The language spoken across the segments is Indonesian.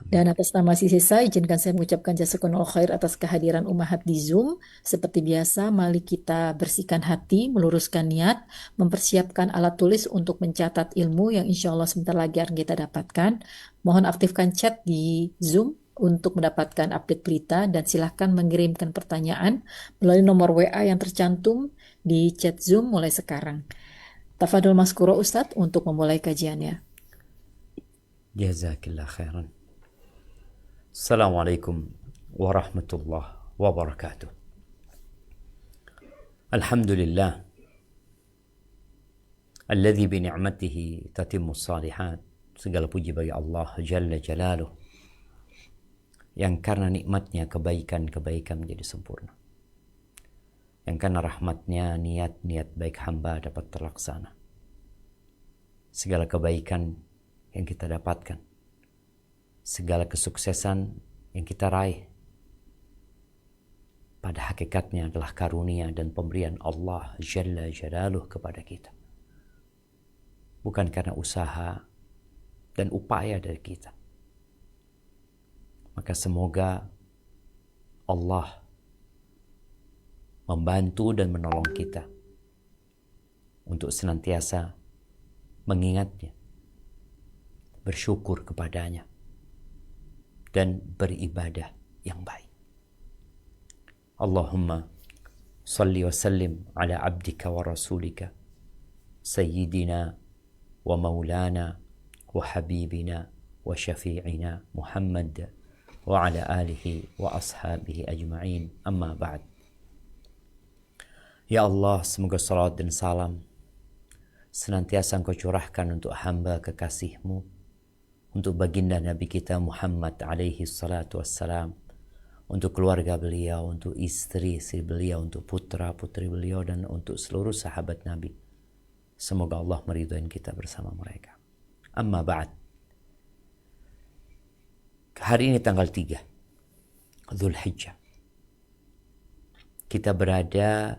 Dan atas nama si Sisa, izinkan saya mengucapkan jazakumullah khair atas kehadiran Ummahat di Zoom. Seperti biasa, mari kita bersihkan hati, meluruskan niat, mempersiapkan alat tulis untuk mencatat ilmu yang insya Allah sebentar lagi akan kita dapatkan. Mohon aktifkan chat di Zoom untuk mendapatkan update berita dan silahkan mengirimkan pertanyaan melalui nomor WA yang tercantum di chat Zoom mulai sekarang. Tafadol Maskuro Ustadz untuk memulai kajiannya. Jazakillah khairan. Assalamualaikum warahmatullahi wabarakatuh. Alhamdulillah alladzi bi ni'matihi tatimmu shalihat. Segala puji bagi Allah Jalla Jalaluh yang karena nikmatnya kebaikan-kebaikan menjadi sempurna. Yang karena rahmatnya niat-niat baik hamba dapat terlaksana. Segala kebaikan yang kita dapatkan, segala kesuksesan yang kita raih, pada hakikatnya adalah karunia dan pemberian Allah Jalla Jalaluh kepada kita. Bukan karena usaha dan upaya dari kita. Maka semoga Allah membantu dan menolong kita untuk senantiasa mengingatnya, bersyukur kepadanya, dan beribadah yang baik. Allahumma salli wa sallim ala abdika wa rasulika sayyidina wa maulana wa habibina wa syafi'ina Muhammad wa ala alihi wa ashabihi ajma'in, amma ba'd. Ya Allah, semoga salawat dan salam senantiasa Engkau curahkan untuk hamba kekasih-Mu, untuk baginda Nabi kita Muhammad alaihi salatu wassalam, untuk keluarga beliau, untuk istri-istri beliau, untuk putra-putri beliau, dan untuk seluruh sahabat Nabi. Semoga Allah meridhai kita bersama mereka. Amma ba'd. Hari ini tanggal 3 Dzulhijjah. Kita berada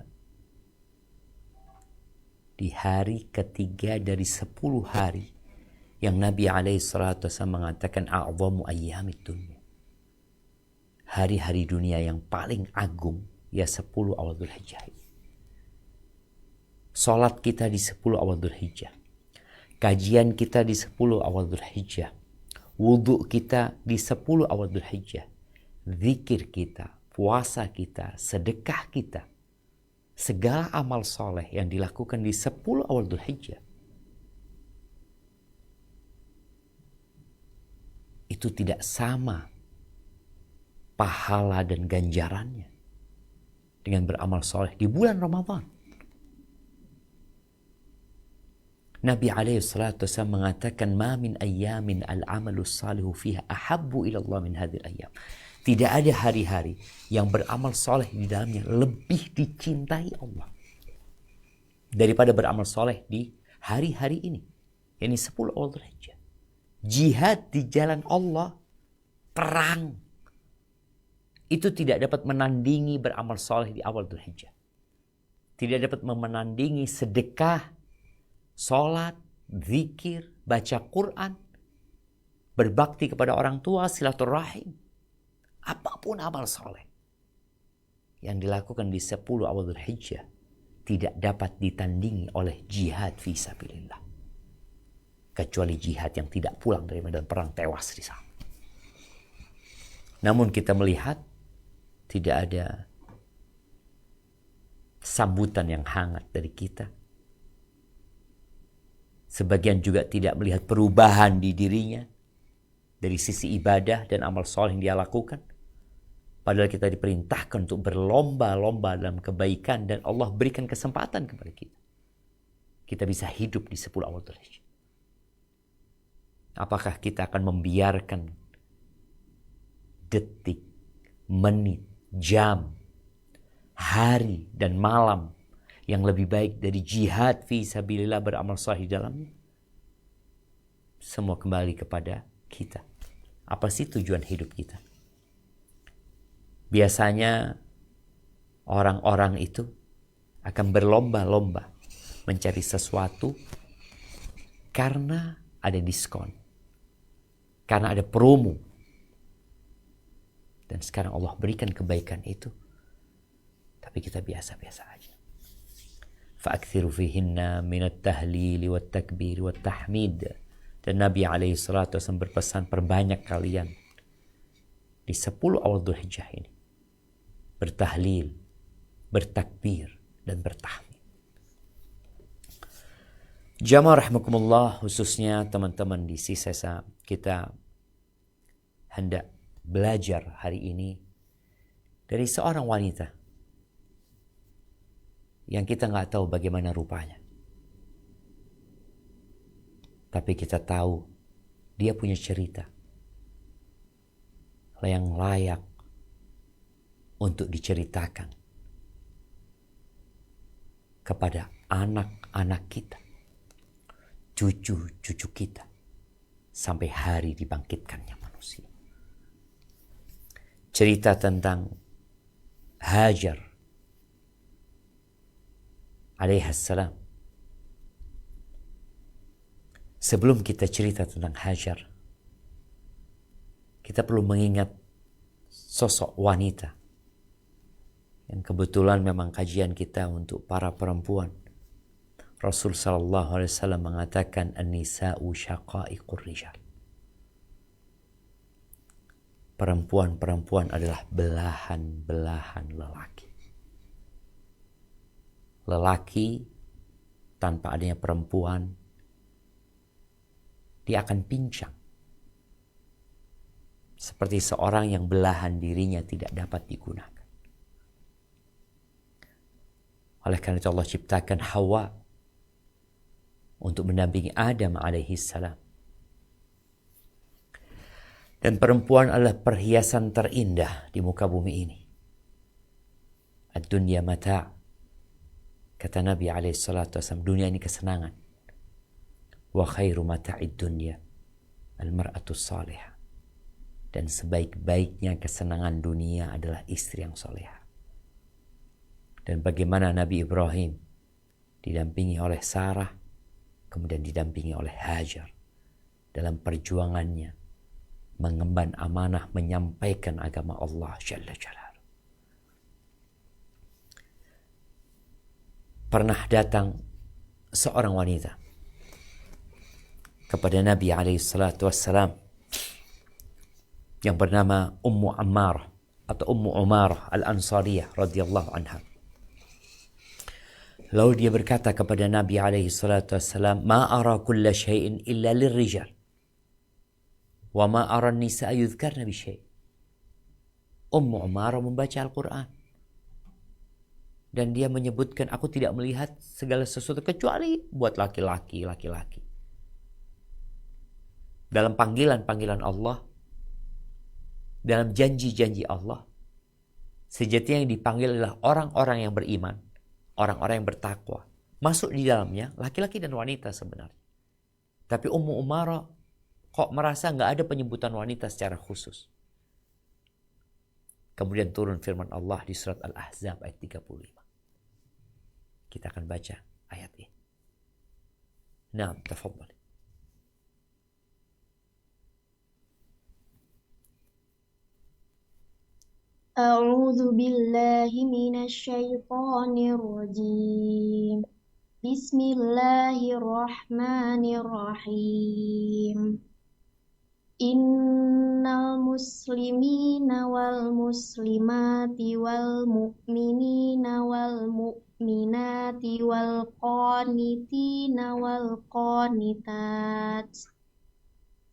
di hari ketiga dari 10 hari yang Nabi alaihissalatu wassalam mengatakan a'zamu ayyamid dunya. Hari-hari dunia yang paling agung ya 10 awal Dzulhijjah. Salat kita di 10 awal Dzulhijjah. Kajian kita di 10 awal Dzulhijjah. Wudu kita di 10 awal Dzulhijjah. Zikir kita, puasa kita, sedekah kita, segala amal soleh yang dilakukan di 10 awal Dzulhijjah itu tidak sama pahala dan ganjarannya dengan beramal soleh di bulan Ramadan. Nabi alaihissalatu wassalam mengatakan ma min ayyamin al-amalu salihu fiha ahabbu ila Allah min hadhil ayyam. Tidak ada hari-hari yang beramal soleh di dalamnya lebih dicintai Allah daripada beramal soleh di hari-hari ini, yakni 10 awal Dzulhijjah. Jihad di jalan Allah, perang, itu tidak dapat menandingi beramal soleh di awal Dzulhijjah. Tidak dapat menandingi sedekah, sholat, zikir, baca Quran, berbakti kepada orang tua, silaturahim. Apapun amal soleh yang dilakukan di 10 awal Dzulhijjah tidak dapat ditandingi oleh jihad fi sabilillah. Kecuali jihad yang tidak pulang dari medan perang, tewas di sana. Namun kita melihat tidak ada sambutan yang hangat dari kita. Sebagian juga tidak melihat perubahan di dirinya dari sisi ibadah dan amal soleh yang dia lakukan. Padahal kita diperintahkan untuk berlomba-lomba dalam kebaikan dan Allah berikan kesempatan kepada kita. Kita bisa hidup di 10 awal Dzulhijjah. Apakah kita akan membiarkan detik, menit, jam, hari dan malam yang lebih baik dari jihad fi sabilillah beramal soleh di dalamnya? Semua kembali kepada kita. Apa sih tujuan hidup kita? Biasanya orang-orang itu akan berlomba-lomba mencari sesuatu karena ada diskon, karena ada promo, Dan sekarang Allah berikan kebaikan itu, tapi kita biasa-biasa aja. Fa'akthiru fihinna minat tahlili wat takbir wat tahmid. Dan Nabi SAW berpesan, perbanyak kalian di 10 awal Dzulhijjah ini bertahlil, bertakbir, dan bertahmid. Jamaah rahimakumullah, khususnya teman-teman di Sisesa, kita hendak belajar hari ini dari seorang wanita yang kita nggak tahu bagaimana rupanya. Tapi kita tahu dia punya cerita yang layak untuk diceritakan kepada anak-anak kita, cucu-cucu kita, sampai hari dibangkitkannya manusia. Cerita tentang Hajar alaihissalam. Sebelum kita cerita tentang Hajar, kita perlu mengingat sosok wanita yang kebetulan memang kajian kita untuk para perempuan. Rasul sallallahu alaihi wasallam mengatakan an-nisa'u syaqa'iqur rijal. Perempuan-perempuan adalah belahan-belahan lelaki. Lelaki tanpa adanya perempuan, dia akan pincang. Seperti seorang yang belahan dirinya tidak dapat digunakan. Oleh karena itu Allah ciptakan Hawa untuk mendampingi Adam alaihi salam. Dan perempuan adalah perhiasan terindah di muka bumi ini. Ad-dunya mata'. Kata Nabi alaihi salatu wasallam, dunia ini kesenangan. Wa khairu mata'id dunya al-mar'atu salihah. Dan sebaik-baiknya kesenangan dunia adalah istri yang solehah. Dan bagaimana Nabi Ibrahim didampingi oleh Sarah, kemudian didampingi oleh Hajar dalam perjuangannya mengemban amanah menyampaikan agama Allah Jalla Jalaluhu. Pernah datang seorang wanita kepada Nabi SAW yang bernama Ummu Ammar atau Ummu Umarah Al-Ansariyah radhiyallahu anha. Lalu dia berkata kepada Nabi SAW, "Ma ara kulla syai'in illa lirrijal, wa ma ara an-nisa'a yudhkarna bi syai'." Ummu Umarah membaca Al-Quran dan dia menyebutkan, aku tidak melihat segala sesuatu kecuali buat laki-laki. Dalam panggilan-panggilan Allah, dalam janji-janji Allah, sejatinya yang dipanggil adalah orang-orang yang beriman, orang-orang yang bertakwa. Masuk di dalamnya laki-laki dan wanita sebenarnya. Tapi Ummu Umarah kok merasa nggak ada penyebutan wanita secara khusus. Kemudian turun firman Allah di surat Al-Ahzab ayat 35. Kita akan baca ayat ini. Naam, tafadhal. أعوذ بالله من الشيطان الرجيم بسم الله الرحمن الرحيم إن المسلمين والمسلمات والمؤمنين والمؤمنات والقانتين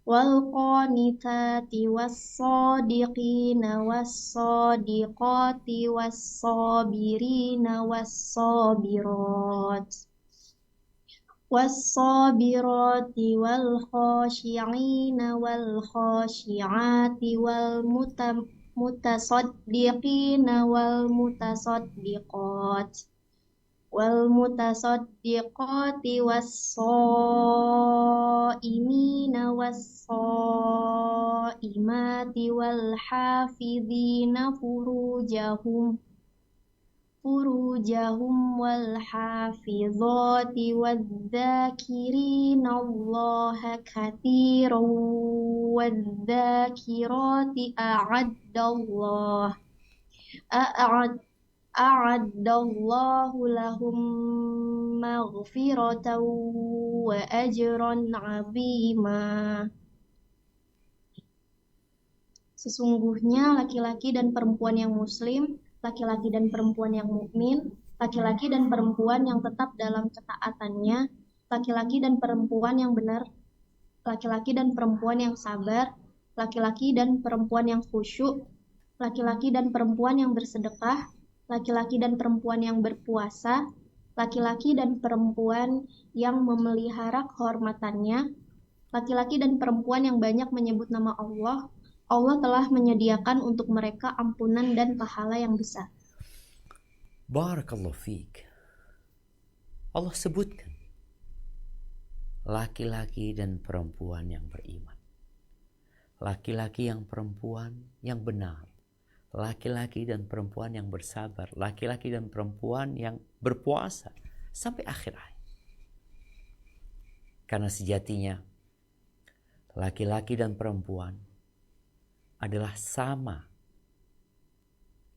والقانتات والصادقين والصادقات والصابرين والصابرات والخاشعين والخاشعات والمتصدقين والمتصدقات والصائمين والصائمات والحافظين فروجهم والحافظات والذاكرين الله كثيرا والذاكرات أعد أعد الله لهم مغفرة وأجرا عظيما. Sesungguhnya laki-laki dan perempuan yang muslim, laki-laki dan perempuan yang mukmin, laki-laki dan perempuan yang tetap dalam ketaatannya, laki-laki dan perempuan yang benar, laki-laki dan perempuan yang sabar, laki-laki dan perempuan yang khusyuk, laki-laki dan perempuan yang bersedekah, laki-laki dan perempuan yang berpuasa, laki-laki dan perempuan yang memelihara kehormatannya, laki-laki dan perempuan yang banyak menyebut nama Allah. Allah telah menyediakan untuk mereka ampunan dan pahala yang besar. Barakallahu fiik. Allah sebutkan laki-laki dan perempuan yang beriman, laki-laki yang perempuan yang benar, laki-laki dan perempuan yang bersabar, laki-laki dan perempuan yang berpuasa sampai akhir ayat. Karena sejatinya laki-laki dan perempuan adalah sama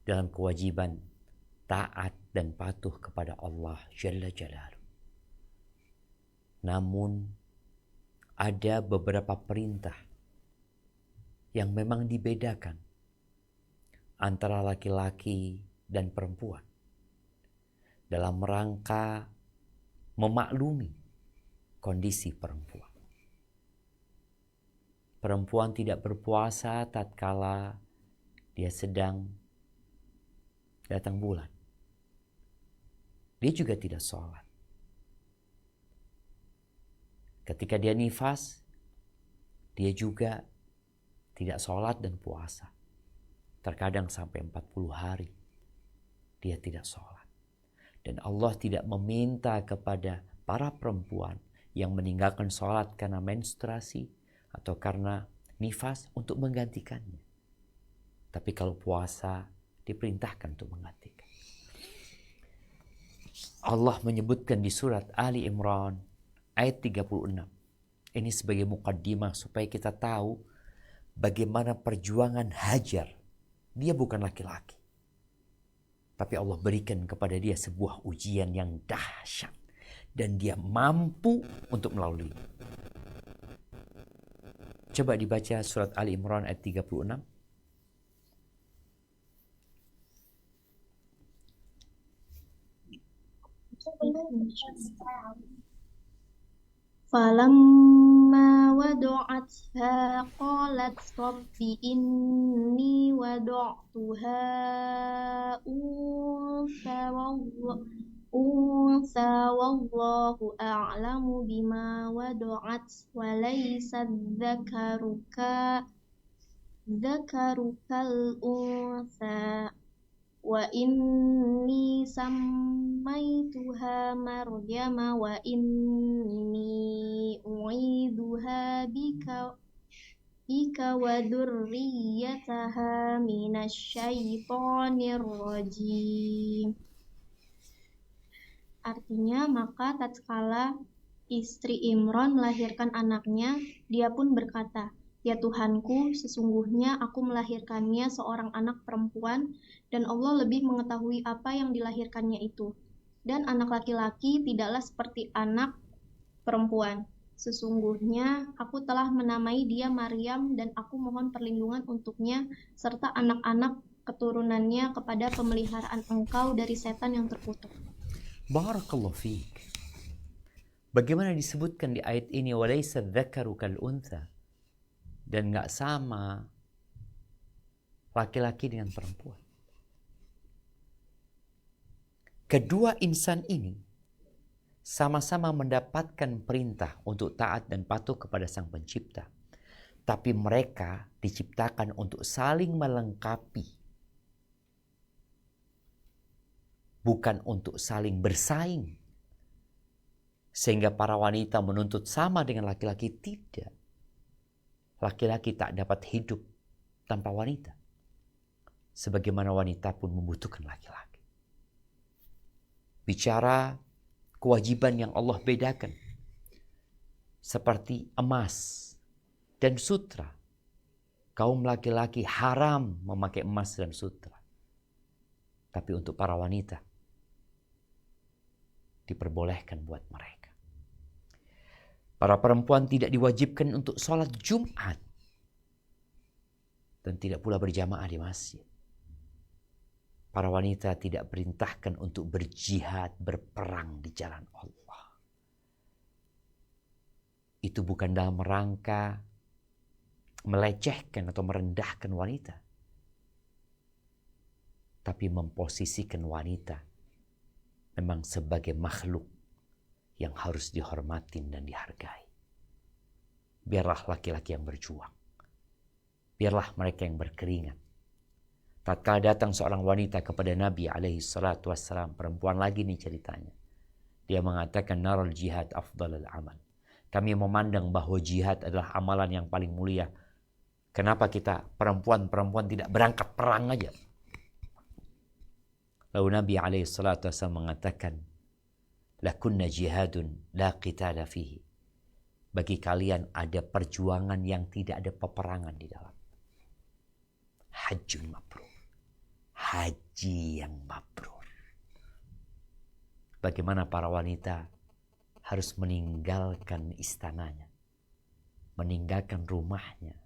dalam kewajiban taat dan patuh kepada Allah Jalla Jalaluhu. Namun ada beberapa perintah yang memang dibedakan antara laki-laki dan perempuan dalam rangka memaklumi kondisi perempuan. Perempuan tidak berpuasa tatkala dia sedang datang bulan. Dia juga tidak sholat. Ketika dia nifas, dia juga tidak sholat dan puasa. Terkadang sampai 40 hari dia tidak sholat. Dan Allah tidak meminta kepada para perempuan yang meninggalkan sholat karena menstruasi atau karena nifas untuk menggantikannya. Tapi kalau puasa diperintahkan untuk menggantikan. Allah menyebutkan di surat Ali Imran ayat 36. Ini sebagai muqaddimah supaya kita tahu bagaimana perjuangan Hajar. Dia bukan laki-laki. Tapi Allah berikan kepada dia sebuah ujian yang dahsyat. Dan dia mampu untuk melalui. Coba dibaca surat Ali Imran ayat 36. Falamma wada'atha qalat rabbi inni wada'tuha unsa wallahu a'lamu bima wada'at wa laysa dhakarukal unsa wa inni sammaituha Maryama wa inni u'iduha bika wa dzurriyyataha minasyaitonir rajim. Artinya, maka tatkala istri Imran melahirkan anaknya, dia pun berkata, "Ya Tuhanku, sesungguhnya aku melahirkannya seorang anak perempuan, dan Allah lebih mengetahui apa yang dilahirkannya itu. Dan anak laki-laki tidaklah seperti anak perempuan. Sesungguhnya aku telah menamai dia Maryam, dan aku mohon perlindungan untuknya, serta anak-anak keturunannya kepada pemeliharaan Engkau dari setan yang terkutuk." Barakallahu fiik. Bagaimana disebutkan di ayat ini walaysa dzakaru kal untha, dan enggak sama laki-laki dengan perempuan. Kedua insan ini sama-sama mendapatkan perintah untuk taat dan patuh kepada Sang Pencipta. Tapi mereka diciptakan untuk saling melengkapi. Bukan untuk saling bersaing. Sehingga para wanita menuntut sama dengan laki-laki, tidak. Laki-laki tak dapat hidup tanpa wanita. Sebagaimana wanita pun membutuhkan laki-laki. bicara kewajiban yang Allah bedakan. Seperti emas dan sutra. Kaum laki-laki haram memakai emas dan sutra. Tapi untuk para wanita diperbolehkan buat mereka. Para perempuan tidak diwajibkan untuk sholat Jumat. Dan tidak pula berjamaah di masjid. Para wanita tidak perintahkan untuk berjihad, berperang di jalan Allah. Itu bukan dalam rangka melecehkan atau merendahkan wanita, tapi memposisikan wanita memang sebagai makhluk yang harus dihormatin dan dihargai. Biarlah laki-laki yang berjuang. Biarlah mereka yang berkeringat. Tatkala datang seorang wanita kepada Nabi SAW, perempuan lagi nih ceritanya. Dia mengatakan, naral jihad afdalul amal. Kami memandang bahwa jihad adalah amalan yang paling mulia. Kenapa kita perempuan tidak berangkat perang aja? Lalu Nabi SAW mengatakan, lakunna jihadun la qitala fihi. Bagi kalian ada perjuangan yang tidak ada peperangan di dalam. Hajjun mabrur. Haji yang mabrur. Bagaimana para wanita harus meninggalkan istananya, meninggalkan rumahnya,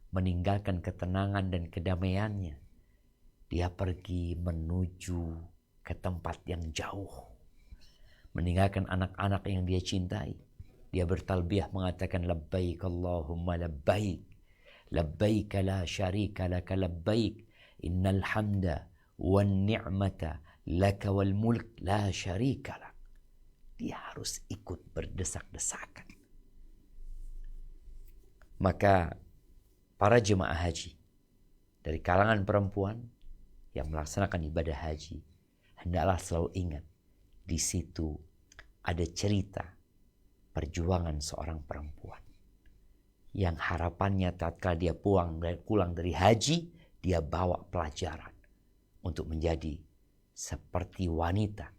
meninggalkan ketenangan dan kedamaiannya. Dia pergi menuju ke tempat yang jauh, meninggalkan anak-anak yang dia cintai. Dia bertalbiyah mengatakan labbaik Allahumma labbaik, labbaik la syarika laka labbaik, innal hamda wan ni'mata laka wal mulk la syarika lak. Dia harus ikut berdesak-desakan. Maka para jemaah haji dari kalangan perempuan yang melaksanakan ibadah haji, hendaklah selalu ingat, di situ ada cerita perjuangan seorang perempuan yang harapannya tatkala dia pulang dari haji, dia bawa pelajaran untuk menjadi seperti wanita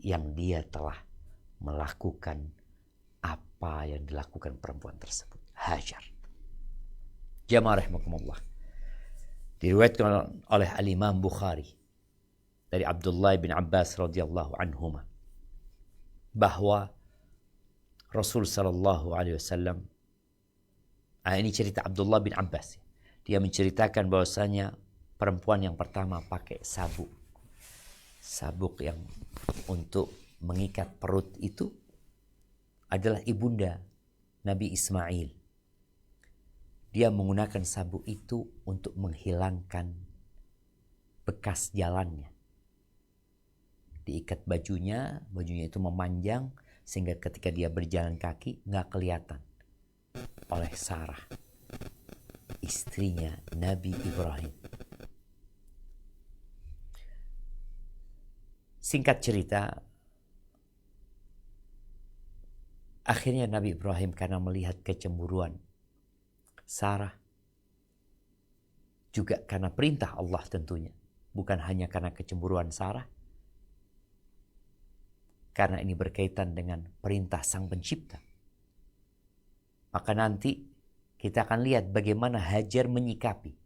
yang dia telah melakukan apa yang dilakukan perempuan tersebut, Hajar. Jamaah rahimakumullah. Diriwayatkan oleh Al-Imam Bukhari dari Abdullah bin Abbas radhiyallahu anhuma bahwa Rasul sallallahu alaihi wasallam, ini cerita Abdullah bin Abbas. Dia menceritakan bahwasanya perempuan yang pertama pakai sabuk. Sabuk yang untuk mengikat perut itu adalah ibunda Nabi Ismail. Dia menggunakan sabuk itu untuk menghilangkan bekas jalannya. Diikat bajunya itu memanjang sehingga ketika dia berjalan kaki nggak kelihatan oleh Sarah, istrinya Nabi Ibrahim. Singkat cerita, akhirnya Nabi Ibrahim karena melihat kecemburuan Sarah, juga karena perintah Allah tentunya, bukan hanya karena kecemburuan Sarah, karena ini berkaitan dengan perintah Sang Pencipta. Maka nanti kita akan lihat bagaimana Hajar menyikapi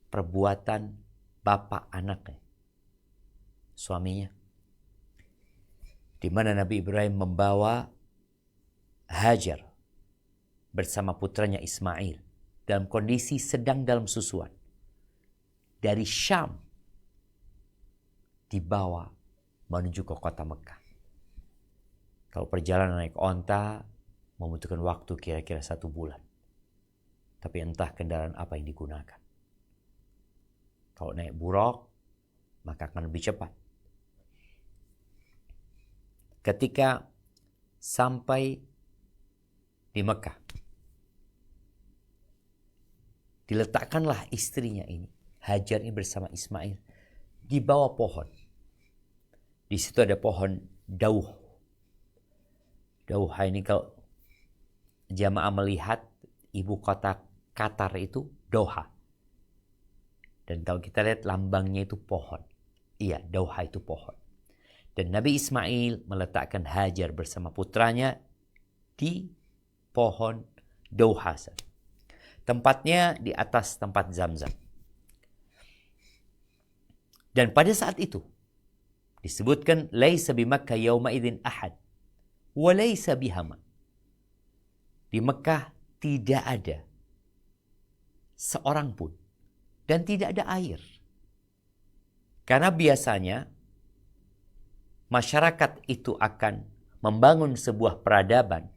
perbuatan bapak anaknya, suaminya. Di mana Nabi Ibrahim membawa Hajar bersama putranya Ismail dalam kondisi sedang dalam susuan. Dari Syam dibawa menuju ke kota Mekah. Kalau perjalanan naik onta membutuhkan waktu kira-kira 1 bulan. Tapi entah kendaraan apa yang digunakan. Kalau naik buruk maka akan lebih cepat. Ketika sampai di Mekah, diletakkanlah istrinya ini, Hajar ini bersama Ismail, di bawah pohon. Di situ ada pohon dauh. Dauh ini kalau jamaah melihat ibu kota Qatar itu Doha. Dan kalau kita lihat lambangnya itu pohon. Iya, Dauha itu pohon. Dan Nabi Ismail meletakkan Hajar bersama putranya di pohon Dauha. Tempatnya di atas tempat Zamzam. Dan pada saat itu disebutkan laisa bi Makkah yauma idzin ahad wa laisa bihama. Di Mekah tidak ada seorang pun dan tidak ada air. Karena biasanya masyarakat itu akan membangun sebuah peradaban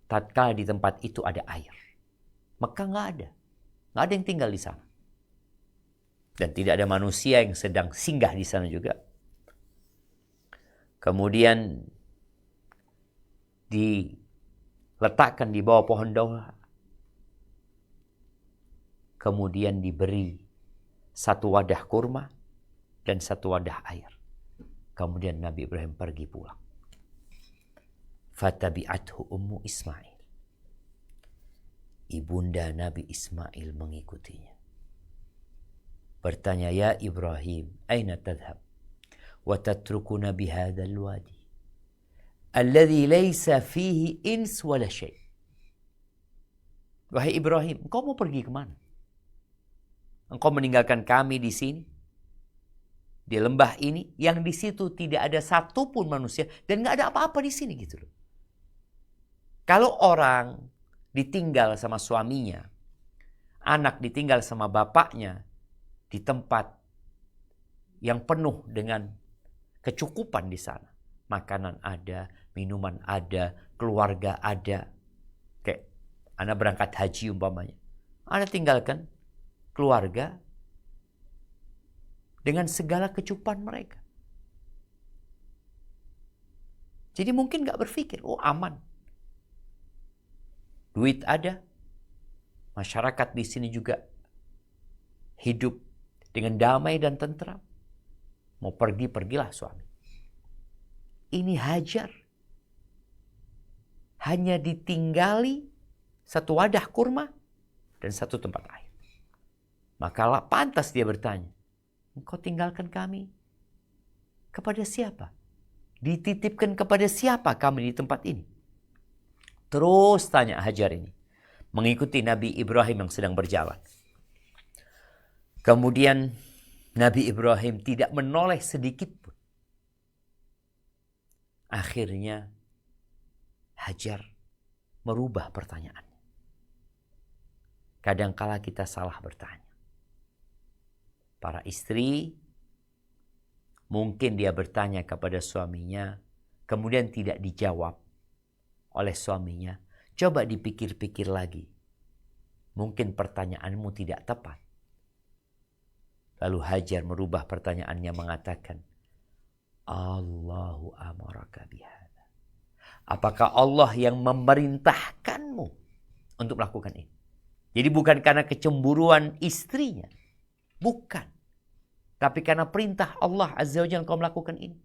tatkala di tempat itu ada air. Mekah nggak ada yang tinggal di sana. Dan tidak ada manusia yang sedang singgah di sana juga. Kemudian diletakkan di bawah pohon Dauha. Kemudian diberi satu wadah kurma dan satu wadah air. Kemudian Nabi Ibrahim pergi pulang. Fatabi'athu ummu Ismail. Ibunda Nabi Ismail mengikutinya. Bertanya, ya Ibrahim, aina tadhhab? Wa tatrukuna bihadzal wadi alladhi laysa fihi ins wala syai'. Wahai Ibrahim, engkau mau pergi kemana? Engkau meninggalkan kami di sini, di lembah ini, yang di situ tidak ada satupun manusia dan nggak ada apa-apa di sini gitu loh. Kalau orang ditinggal sama suaminya, anak ditinggal sama bapaknya di tempat yang penuh dengan kecukupan di sana, makanan ada, minuman ada, keluarga ada. Kayak anak berangkat haji umpamanya, anak tinggalkan keluarga dengan segala kecukupan mereka. Jadi mungkin gak berpikir, oh aman. Duit ada, masyarakat di sini juga hidup dengan damai dan tentram. Mau pergi, pergilah suami. Ini Hajar. Hanya ditinggali satu wadah kurma dan satu tempat air. Maka pantas dia bertanya, engkau tinggalkan kami kepada siapa? Dititipkan kepada siapa kami di tempat ini? Terus tanya Hajar ini, mengikuti Nabi Ibrahim yang sedang berjalan. Kemudian Nabi Ibrahim tidak menoleh sedikit pun. Akhirnya Hajar merubah pertanyaannya. Kadangkala kita salah bertanya. Para istri, mungkin dia bertanya kepada suaminya, kemudian tidak dijawab oleh suaminya. Coba dipikir-pikir lagi. Mungkin pertanyaanmu tidak tepat. Lalu Hajar merubah pertanyaannya mengatakan, Allahu amaraka bihadza. Apakah Allah yang memerintahkanmu untuk melakukan ini? Jadi bukan karena kecemburuan istrinya. Bukan. Tapi karena perintah Allah Azza wa Jalla kau melakukan ini.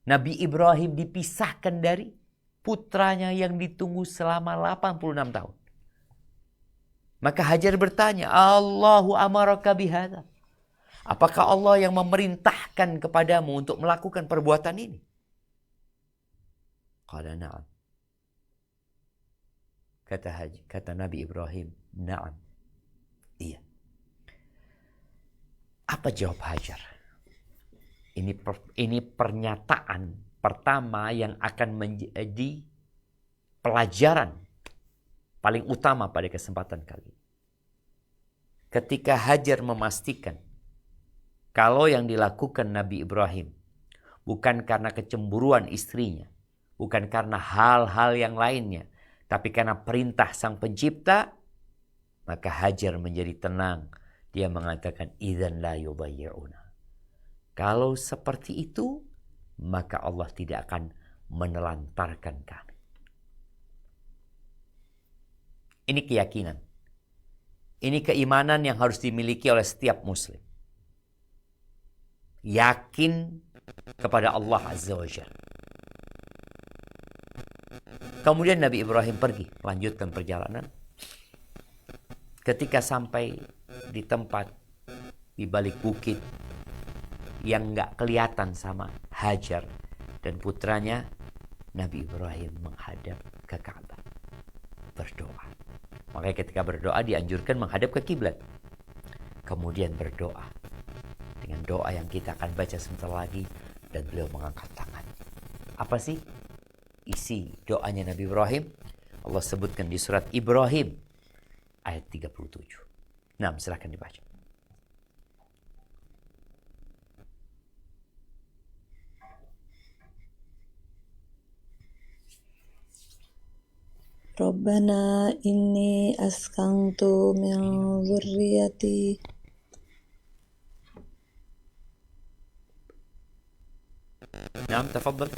Nabi Ibrahim dipisahkan dari putranya yang ditunggu selama 86 tahun. Maka Hajar bertanya, Allahu amaraka bihadza. Apakah Allah yang memerintahkan kepadamu untuk melakukan perbuatan ini? Qala na'am. Kata Nabi Ibrahim, na'am. Iya. Apa jawab Hajar? Ini pernyataan pertama yang akan menjadi pelajaran paling utama pada kesempatan kali ini. Ketika Hajar memastikan kalau yang dilakukan Nabi Ibrahim bukan karena kecemburuan istrinya, bukan karena hal-hal yang lainnya, tapi karena perintah Sang Pencipta, maka Hajar menjadi tenang. Dia mengatakan, idzan la yubayyi'una. Kalau seperti itu, maka Allah tidak akan menelantarkan kami. Ini keyakinan. Ini keimanan yang harus dimiliki oleh setiap muslim. Yakin kepada Allah Azza wa Jalla. Kemudian Nabi Ibrahim pergi, lanjutkan perjalanan. Ketika sampai di tempat, di balik bukit, yang nggak kelihatan sama Hajar dan putranya, Nabi Ibrahim menghadap ke Ka'bah berdoa. Makanya ketika berdoa dianjurkan menghadap ke kiblat. Kemudian berdoa dengan doa yang kita akan baca sebentar lagi, dan beliau mengangkat tangan. Apa sih isi doanya Nabi Ibrahim? Allah sebutkan di surat Ibrahim ayat 37. Nah, silahkan dibaca. Rabbana inni askantu min dzurriyyati Naam, tafadhal.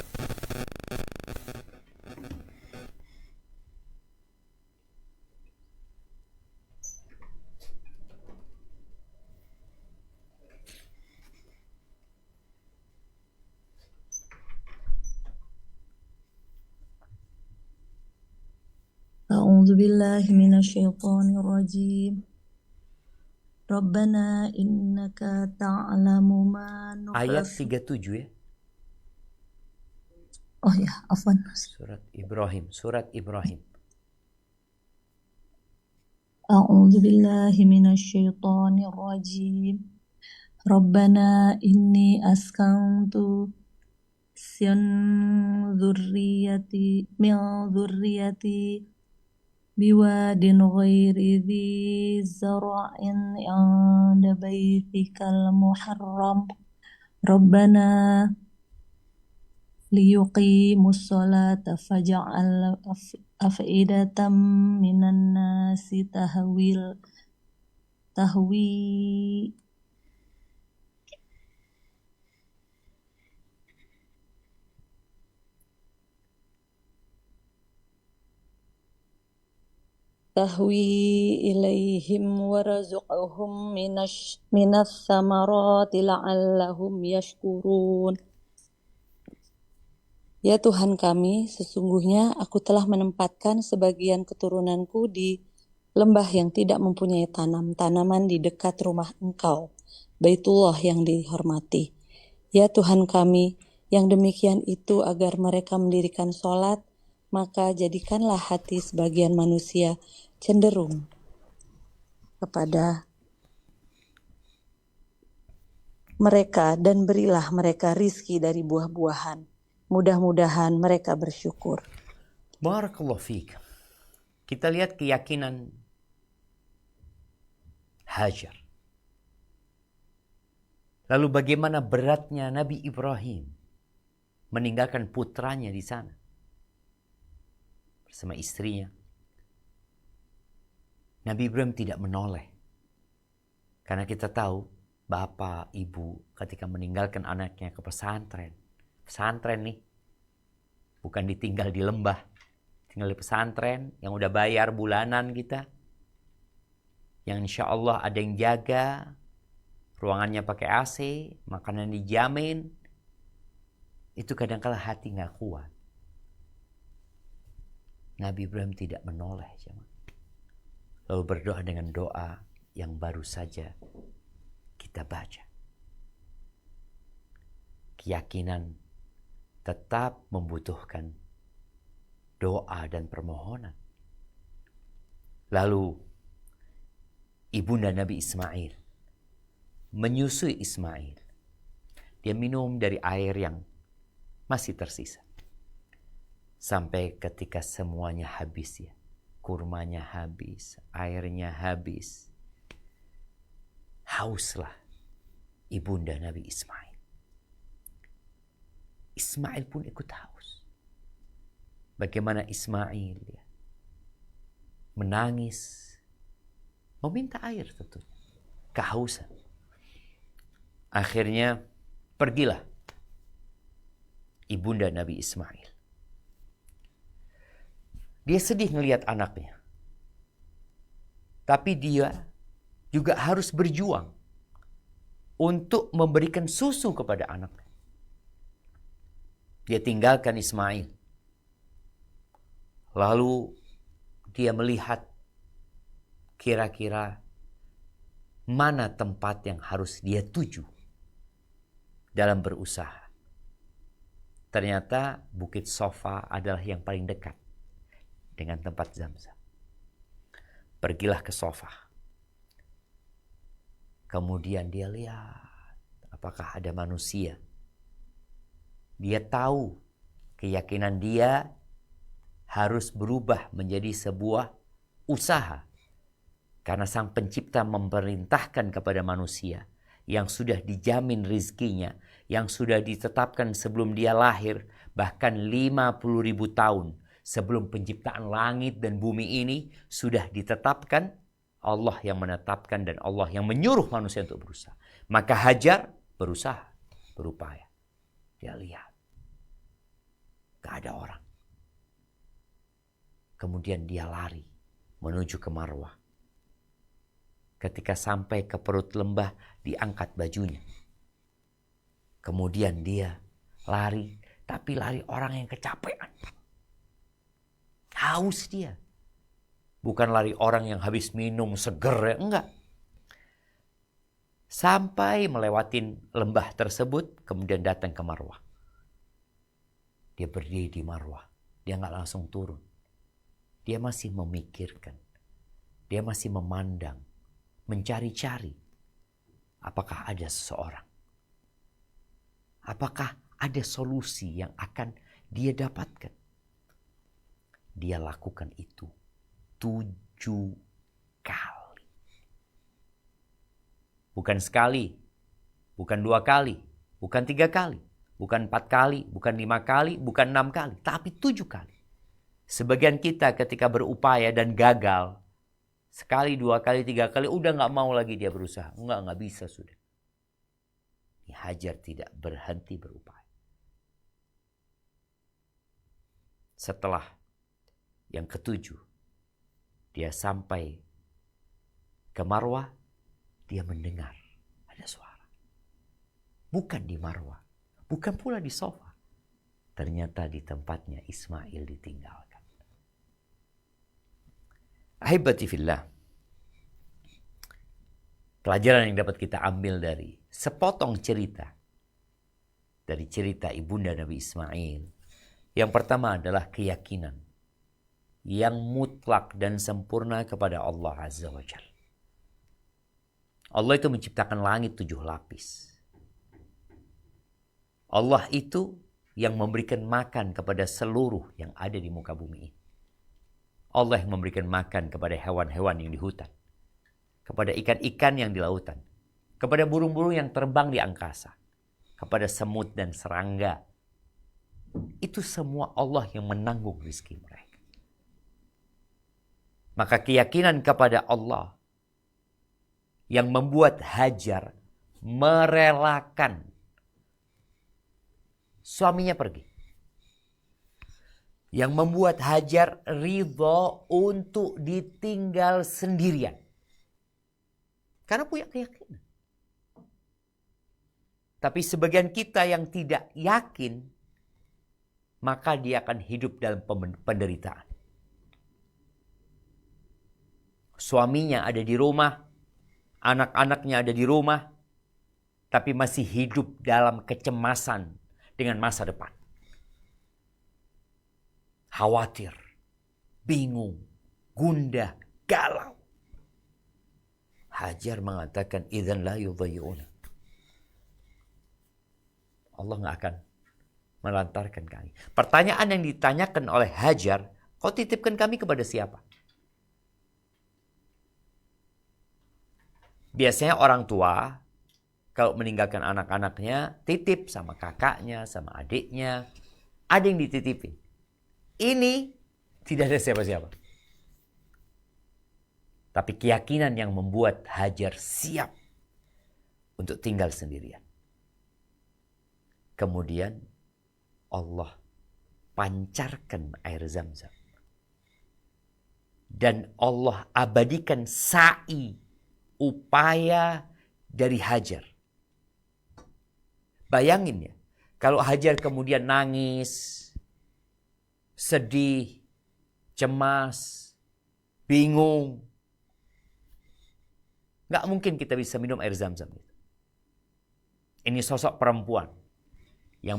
A'udzu billahi minasyaitonir rajim. Rabbana innaka ta'lamu ma Ayat nukhfi. 37 ya. Oh ya, afwan. Surat Ibrahim. A'udzu billahi minasyaitonir rajim. Rabbana inni askantu min dzurriyyati biwadin ghairi dzi zar'in 'inda baitikal muharram. Rabbana liyuqimus sholata faj'al af'idatan minan nasi tahwi ilaihim warzuqhum minas samarati la'allahum yashkurun. Ya Tuhan kami, sesungguhnya aku telah menempatkan sebagian keturunanku di lembah yang tidak mempunyai tanaman di dekat rumah Engkau, Baitullah yang dihormati. Ya Tuhan kami, yang demikian itu agar mereka mendirikan sholat, maka jadikanlah hati sebagian manusia cenderung kepada mereka dan berilah mereka rizki dari buah-buahan. Mudah-mudahan mereka bersyukur. Barakallahu fiik. Kita lihat keyakinan Hajar. Lalu bagaimana beratnya Nabi Ibrahim meninggalkan putranya di sana bersama istrinya. Nabi Ibrahim tidak menoleh. Karena kita tahu bapak, ibu ketika meninggalkan anaknya ke pesantren. Pesantren nih, bukan ditinggal di lembah. Tinggal di pesantren yang udah bayar bulanan kita. Yang insya Allah ada yang jaga. Ruangannya pakai AC, makanan dijamin. Itu kadang-kala hati gak kuat. Nabi Ibrahim tidak menoleh. Lalu berdoa dengan doa yang baru saja kita baca. Keyakinan tetap membutuhkan doa dan permohonan. Lalu ibunda Nabi Ismail menyusui Ismail. Dia minum dari air yang masih tersisa. Sampai ketika semuanya habis ya. Kurmanya habis, airnya habis. Hauslah ibunda Nabi Ismail. Ismail pun ikut haus. Bagaimana Ismail ya, menangis, meminta air tentunya, kehausan. Akhirnya pergilah ibunda Nabi Ismail. Dia sedih melihat anaknya. Tapi dia juga harus berjuang untuk memberikan susu kepada anaknya. Dia tinggalkan Ismail. Lalu dia melihat kira-kira mana tempat yang harus dia tuju. dalam berusaha. Ternyata Bukit Sofa adalah yang paling dekat dengan tempat Zamzam. Pergilah ke Sofa. Kemudian dia lihat apakah ada manusia. Dia tahu keyakinan dia harus berubah menjadi sebuah usaha. Karena Sang Pencipta memerintahkan kepada manusia yang sudah dijamin rizkinya, yang sudah ditetapkan sebelum dia lahir, bahkan 50.000 tahun sebelum penciptaan langit dan bumi ini sudah ditetapkan. Allah yang menetapkan dan Allah yang menyuruh manusia untuk berusaha. Maka Hajar berusaha, berupaya. Dia lihat, gak ada orang. Kemudian dia lari menuju ke Marwah. Ketika sampai ke perut lembah, diangkat bajunya. Kemudian dia lari, tapi lari orang yang kecapean. Haus dia. Bukan lari orang yang habis minum seger, enggak. Sampai melewatin lembah tersebut, kemudian datang ke Marwah. Dia berdiri di Marwah. Dia enggak langsung turun. Dia masih memikirkan. Dia masih memandang. Mencari-cari. Apakah ada seseorang? Apakah ada solusi yang akan dia dapatkan? Dia lakukan itu 7 kali. Bukan sekali, bukan 2 kali, bukan 3 kali, bukan 4 kali, bukan 5 kali, bukan 6 kali, tapi 7 kali. Sebagian kita ketika berupaya dan gagal, sekali, 2 kali, 3 kali, udah gak mau lagi dia berusaha. Enggak bisa sudah. Hajar tidak berhenti berupaya. Setelah yang ke-7, dia sampai ke Marwah, dia mendengar ada suara. Bukan di Marwah, bukan pula di Sofa. Ternyata di tempatnya Ismail ditinggalkan. Ahibati fillah. Pelajaran yang dapat kita ambil dari sepotong cerita. Dari cerita ibunda Nabi Ismail. Yang pertama adalah keyakinan yang mutlak dan sempurna kepada Allah Azza wa Jalla. Allah itu menciptakan langit 7 lapis. Allah itu yang memberikan makan kepada seluruh yang ada di muka bumi ini. Allah yang memberikan makan kepada hewan-hewan yang di hutan. Kepada ikan-ikan yang di lautan. Kepada burung-burung yang terbang di angkasa. Kepada semut dan serangga. Itu semua Allah yang menanggung rezeki mereka. Maka keyakinan kepada Allah yang membuat Hajar merelakan suaminya pergi. Yang membuat Hajar ridho untuk ditinggal sendirian. Karena punya keyakinan. Tapi sebagian kita yang tidak yakin, maka dia akan hidup dalam penderitaan. Suaminya ada di rumah, anak-anaknya ada di rumah, tapi masih hidup dalam kecemasan dengan masa depan. Khawatir, bingung, gundah, galau. Hajar mengatakan, idzan la yudhayyuna. Allah nggak akan melantarkan kami. Pertanyaan yang ditanyakan oleh Hajar, kau titipkan kami kepada siapa? Biasanya orang tua kalau meninggalkan anak-anaknya titip sama kakaknya, sama adiknya. Ada yang dititipin. Ini tidak ada siapa-siapa. Tapi keyakinan yang membuat Hajar siap untuk tinggal sendirian. Kemudian Allah pancarkan air Zamzam. Dan Allah abadikan sa'i, upaya dari Hajar. Bayangin ya, kalau Hajar kemudian nangis, sedih, cemas, bingung, gak mungkin kita bisa minum air Zamzam. Ini sosok perempuan yang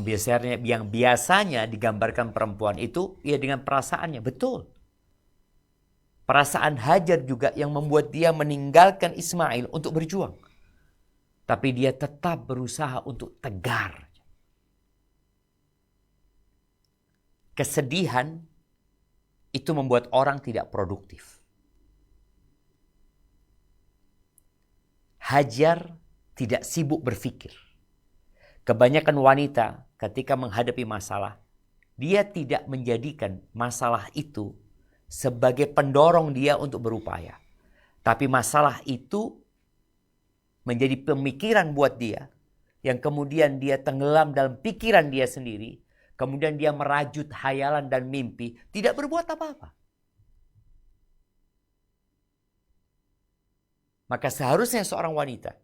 biasanya digambarkan perempuan itu ya dengan perasaannya. Betul. Perasaan Hajar juga yang membuat dia meninggalkan Ismail untuk berjuang. Tapi dia tetap berusaha untuk tegar. Kesedihan itu membuat orang tidak produktif. Hajar tidak sibuk berpikir. Kebanyakan wanita ketika menghadapi masalah, dia tidak menjadikan masalah itu sebagai pendorong dia untuk berupaya. Tapi masalah itu menjadi pemikiran buat dia, yang kemudian dia tenggelam dalam pikiran dia sendiri, kemudian dia merajut hayalan dan mimpi, tidak berbuat apa-apa. Maka seharusnya seorang wanita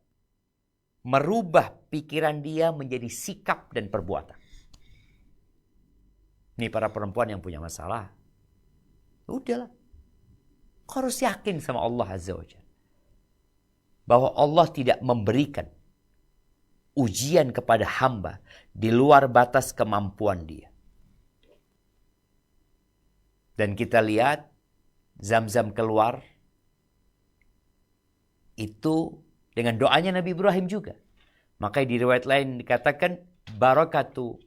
merubah pikiran dia menjadi sikap dan perbuatan. Ini para perempuan yang punya masalah. Udahlah. Kau harus yakin sama Allah Azza wa Jalla. Bahwa Allah tidak memberikan ujian kepada hamba di luar batas kemampuan dia. Dan kita lihat Zam-Zam keluar itu dengan doanya Nabi Ibrahim juga. Maka di riwayat lain dikatakan barakatu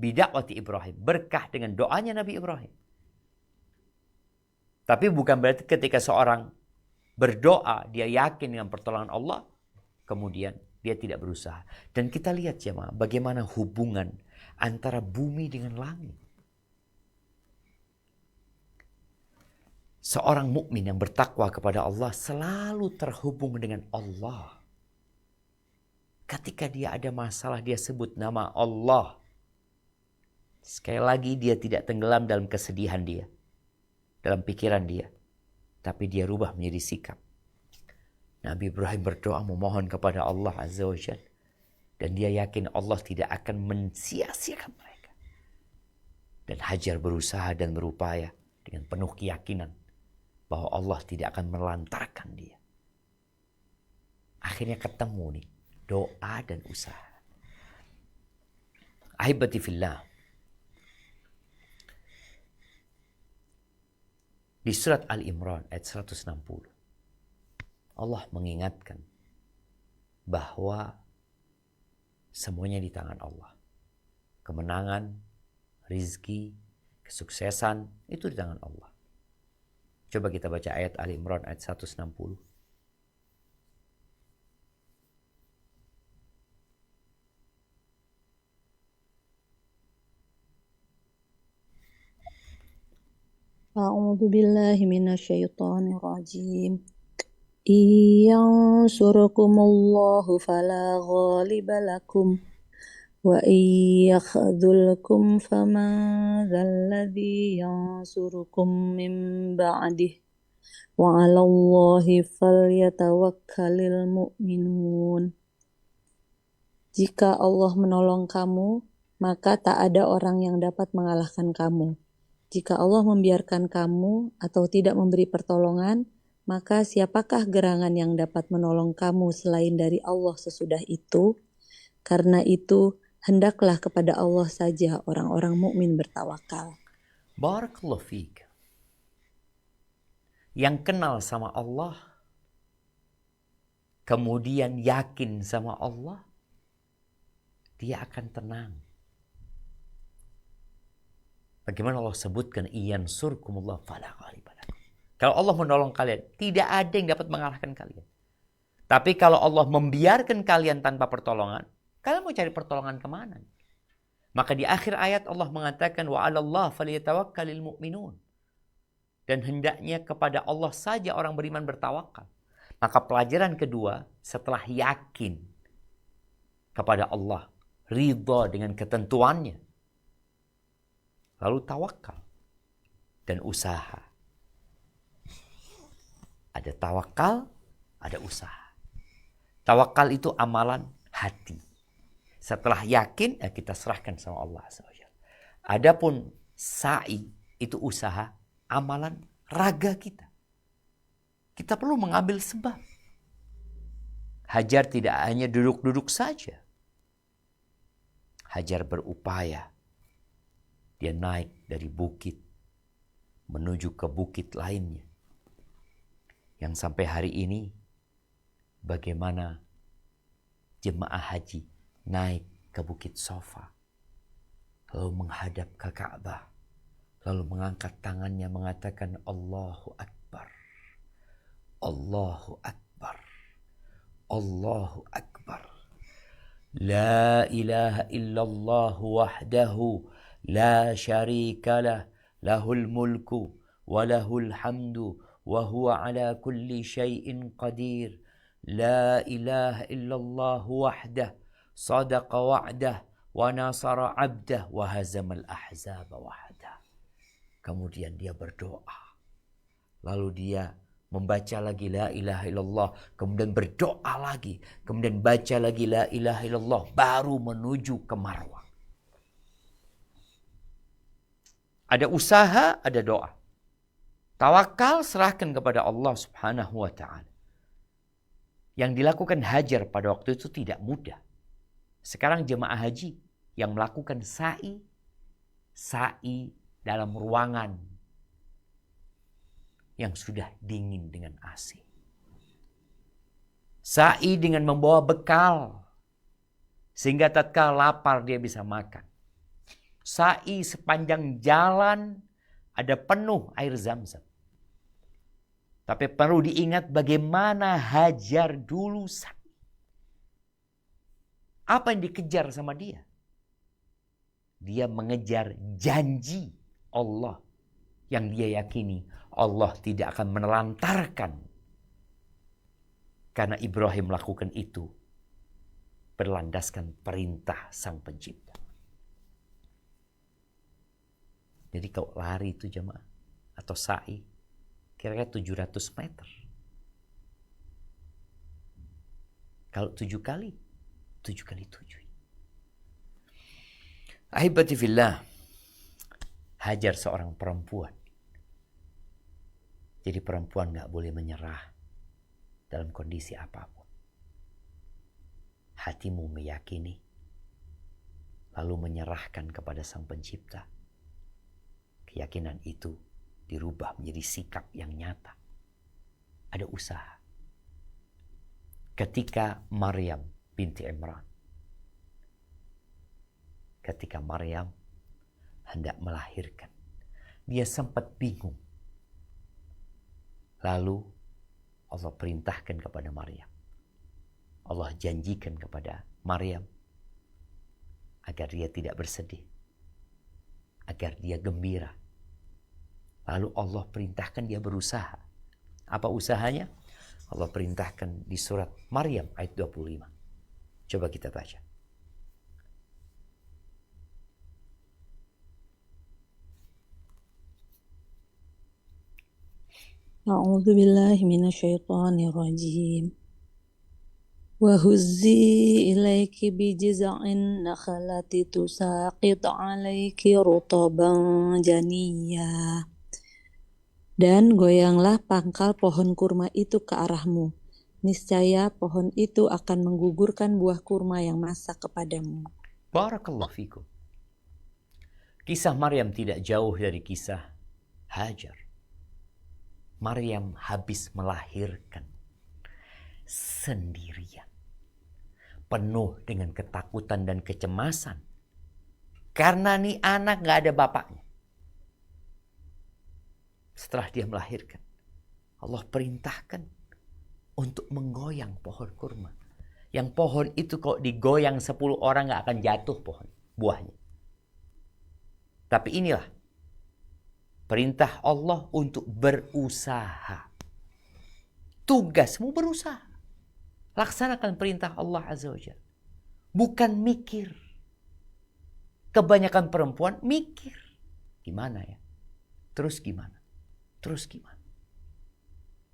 bidakwati Ibrahim. Berkah dengan doanya Nabi Ibrahim. Tapi bukan berarti ketika seorang berdoa dia yakin dengan pertolongan Allah, kemudian dia tidak berusaha. Dan kita lihat jemaah bagaimana hubungan antara bumi dengan langit. Seorang mukmin yang bertakwa kepada Allah selalu terhubung dengan Allah. Ketika dia ada masalah, dia sebut nama Allah. Sekali lagi dia tidak tenggelam dalam kesedihan dia, dalam pikiran dia. Tapi dia rubah menjadi sikap. Nabi Ibrahim berdoa memohon kepada Allah Azza wa Jalla. Dan dia yakin Allah tidak akan mensia-siakan mereka. Dan Hajar berusaha dan berupaya dengan penuh keyakinan bahwa Allah tidak akan melantarkan dia. Akhirnya ketemu nih doa dan usaha. Ahibati fillah. Di surat Al-Imran ayat 160. Allah mengingatkan bahwa semuanya di tangan Allah. Kemenangan, rizki, kesuksesan itu di tangan Allah. Coba kita baca ayat Al-Imran ayat 160. A'udzu billahi minasyaitonir rajim. Iyansurukumullahu fala ghaliba lakum wa iyakhdzulkum faman dzalladzi yansurukum min ba'dih wa 'alallahi falyatawakkalul mu'minun. Jika Allah menolong kamu, maka tak ada orang yang dapat mengalahkan kamu. Jika Allah membiarkan kamu atau tidak memberi pertolongan, maka siapakah gerangan yang dapat menolong kamu selain dari Allah sesudah itu? Karena itu, hendaklah kepada Allah saja orang-orang mukmin bertawakal. Barakallahu fiik. Yang kenal sama Allah, kemudian yakin sama Allah, dia akan tenang. Bagaimana Allah sebutkan iyansurkumullah fala ghaliba lakum. Kalau Allah menolong kalian, tidak ada yang dapat mengalahkan kalian. Tapi kalau Allah membiarkan kalian tanpa pertolongan, kalian mau cari pertolongan kemana? Maka di akhir ayat Allah mengatakan wa 'alallah falyatawakkalul mu'minun. Dan hendaknya kepada Allah saja orang beriman bertawakal. Maka pelajaran kedua, setelah yakin kepada Allah, ridha dengan ketentuannya, lalu tawakal dan usaha. Ada tawakal, ada usaha. Tawakal itu amalan hati. Setelah yakin, kita serahkan sama Allah. Adapun sa'i itu usaha, amalan raga kita. Kita perlu mengambil sebab. Hajar tidak hanya duduk-duduk saja. Hajar berupaya. Dia naik dari bukit menuju ke bukit lainnya. Yang sampai hari ini, bagaimana jemaah haji naik ke bukit Safa, lalu menghadap ke Ka'bah, lalu mengangkat tangannya mengatakan Allahu Akbar, Allahu Akbar, Allahu Akbar. La ilaha illallah wahdahu la syarika lah, lahul mulku wa lahul hamdu wa huwa ala kulli syai'in qadir. La ilaha illallah wahdah sadaqa wa'dah wa nasara 'abdah wa hazamal ahzaba wahdah. Kemudian dia berdoa. Lalu dia membaca lagi la ilaha illallah, kemudian berdoa lagi, kemudian baca lagi la ilaha illallah, baru menuju ke Marwah. Ada usaha, ada doa. Tawakal serahkan kepada Allah Subhanahu wa taala. Yang dilakukan Hajar pada waktu itu tidak mudah. Sekarang jemaah haji yang melakukan sa'i dalam ruangan yang sudah dingin dengan AC. Sa'i dengan membawa bekal, sehingga tatkala lapar dia bisa makan. Sa'i sepanjang jalan ada penuh air Zam-Zam. Tapi perlu diingat bagaimana Hajar dulu sa'i. Apa yang dikejar sama dia? Dia mengejar janji Allah yang dia yakini Allah tidak akan menelantarkan. Karena Ibrahim melakukan itu berlandaskan perintah Sang Pencipta. Jadi kalau lari itu jemaah atau sa'i kira-kira 700 meter. Kalau 7 kali 7 kali 7. Ahibati fillah, Hajar seorang perempuan. Jadi perempuan gak boleh menyerah dalam kondisi apapun. Hatimu meyakini, lalu menyerahkan kepada Sang Pencipta. Keyakinan itu dirubah menjadi sikap yang nyata. Ada usaha. Ketika Maryam binti Imran, ketika Maryam hendak melahirkan, dia sempat bingung. Lalu Allah perintahkan kepada Maryam. Allah janjikan kepada Maryam agar dia tidak bersedih, agar dia gembira. Lalu Allah perintahkan dia berusaha. Apa usahanya? Allah perintahkan di surat Maryam ayat 25. Coba kita baca. A'udzu billahi minasyaitonir rajim. Wa huzzi ilaiki bijiz'in nakhlati tusaqit 'alaiki rutaban janiyya. Dan goyanglah pangkal pohon kurma itu ke arahmu. Niscaya pohon itu akan menggugurkan buah kurma yang masak kepadamu. Barakallahu fikum. Kisah Maryam tidak jauh dari kisah Hajar. Maryam habis melahirkan sendirian, penuh dengan ketakutan dan kecemasan. Karena nih anak gak ada bapaknya. Setelah dia melahirkan, Allah perintahkan untuk menggoyang pohon kurma. Yang pohon itu kalau digoyang 10 orang gak akan jatuh pohon buahnya. Tapi inilah perintah Allah untuk berusaha. Tugasmu berusaha. Laksanakan perintah Allah Azza wa Jalla. Bukan mikir. Kebanyakan perempuan mikir. Gimana ya? Terus gimana? Terus gimana?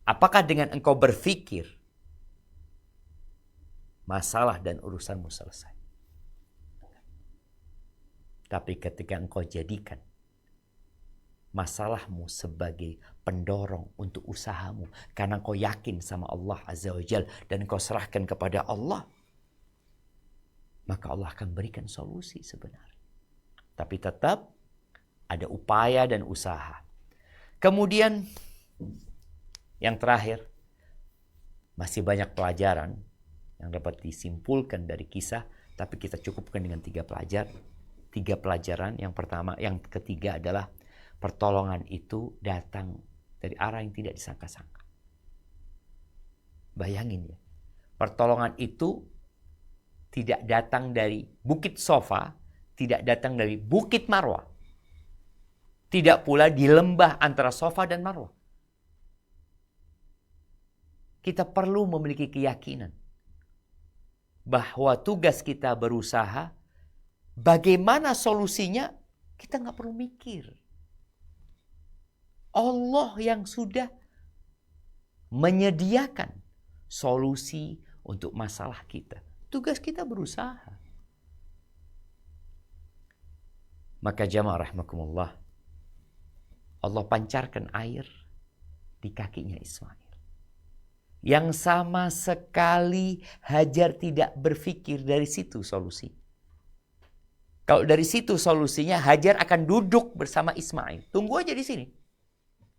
Apakah dengan engkau berpikir masalah dan urusanmu selesai? Tapi ketika engkau jadikan masalahmu sebagai pendorong untuk usahamu, karena kau yakin sama Allah Azza wa Jalla dan kau serahkan kepada Allah, maka Allah akan berikan solusi sebenarnya. Tapi tetap ada upaya dan usaha. Kemudian yang terakhir, masih banyak pelajaran yang dapat disimpulkan dari kisah, tapi kita cukupkan dengan 3 pelajaran. Yang pertama, yang ketiga adalah pertolongan itu datang dari arah yang tidak disangka-sangka. Bayangin ya, pertolongan itu tidak datang dari Bukit Sofa, tidak datang dari Bukit Marwah, tidak pula di lembah antara Sofa dan Marwah. Kita perlu memiliki keyakinan bahwa tugas kita berusaha, bagaimana solusinya kita nggak perlu mikir. Allah yang sudah menyediakan solusi untuk masalah kita. Tugas kita berusaha. Maka jamaah rahimakumullah, Allah pancarkan air di kakinya Ismail. Yang sama sekali Hajar tidak berpikir dari situ solusi. Kalau dari situ solusinya, Hajar akan duduk bersama Ismail. Tunggu aja di sini.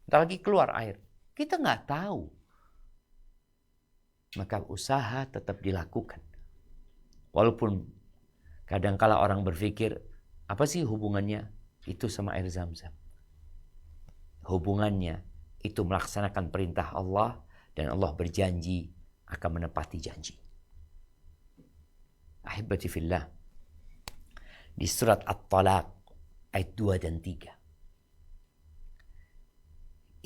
Ntar lagi keluar air. Kita nggak tahu. Maka usaha tetap dilakukan. Walaupun kadangkala orang berpikir, apa sih hubungannya itu sama air Zam-Zam? Hubungannya itu melaksanakan perintah Allah, dan Allah berjanji akan menepati janji. Ahibati fillah, di surat At-Talaq ayat 2 dan 3.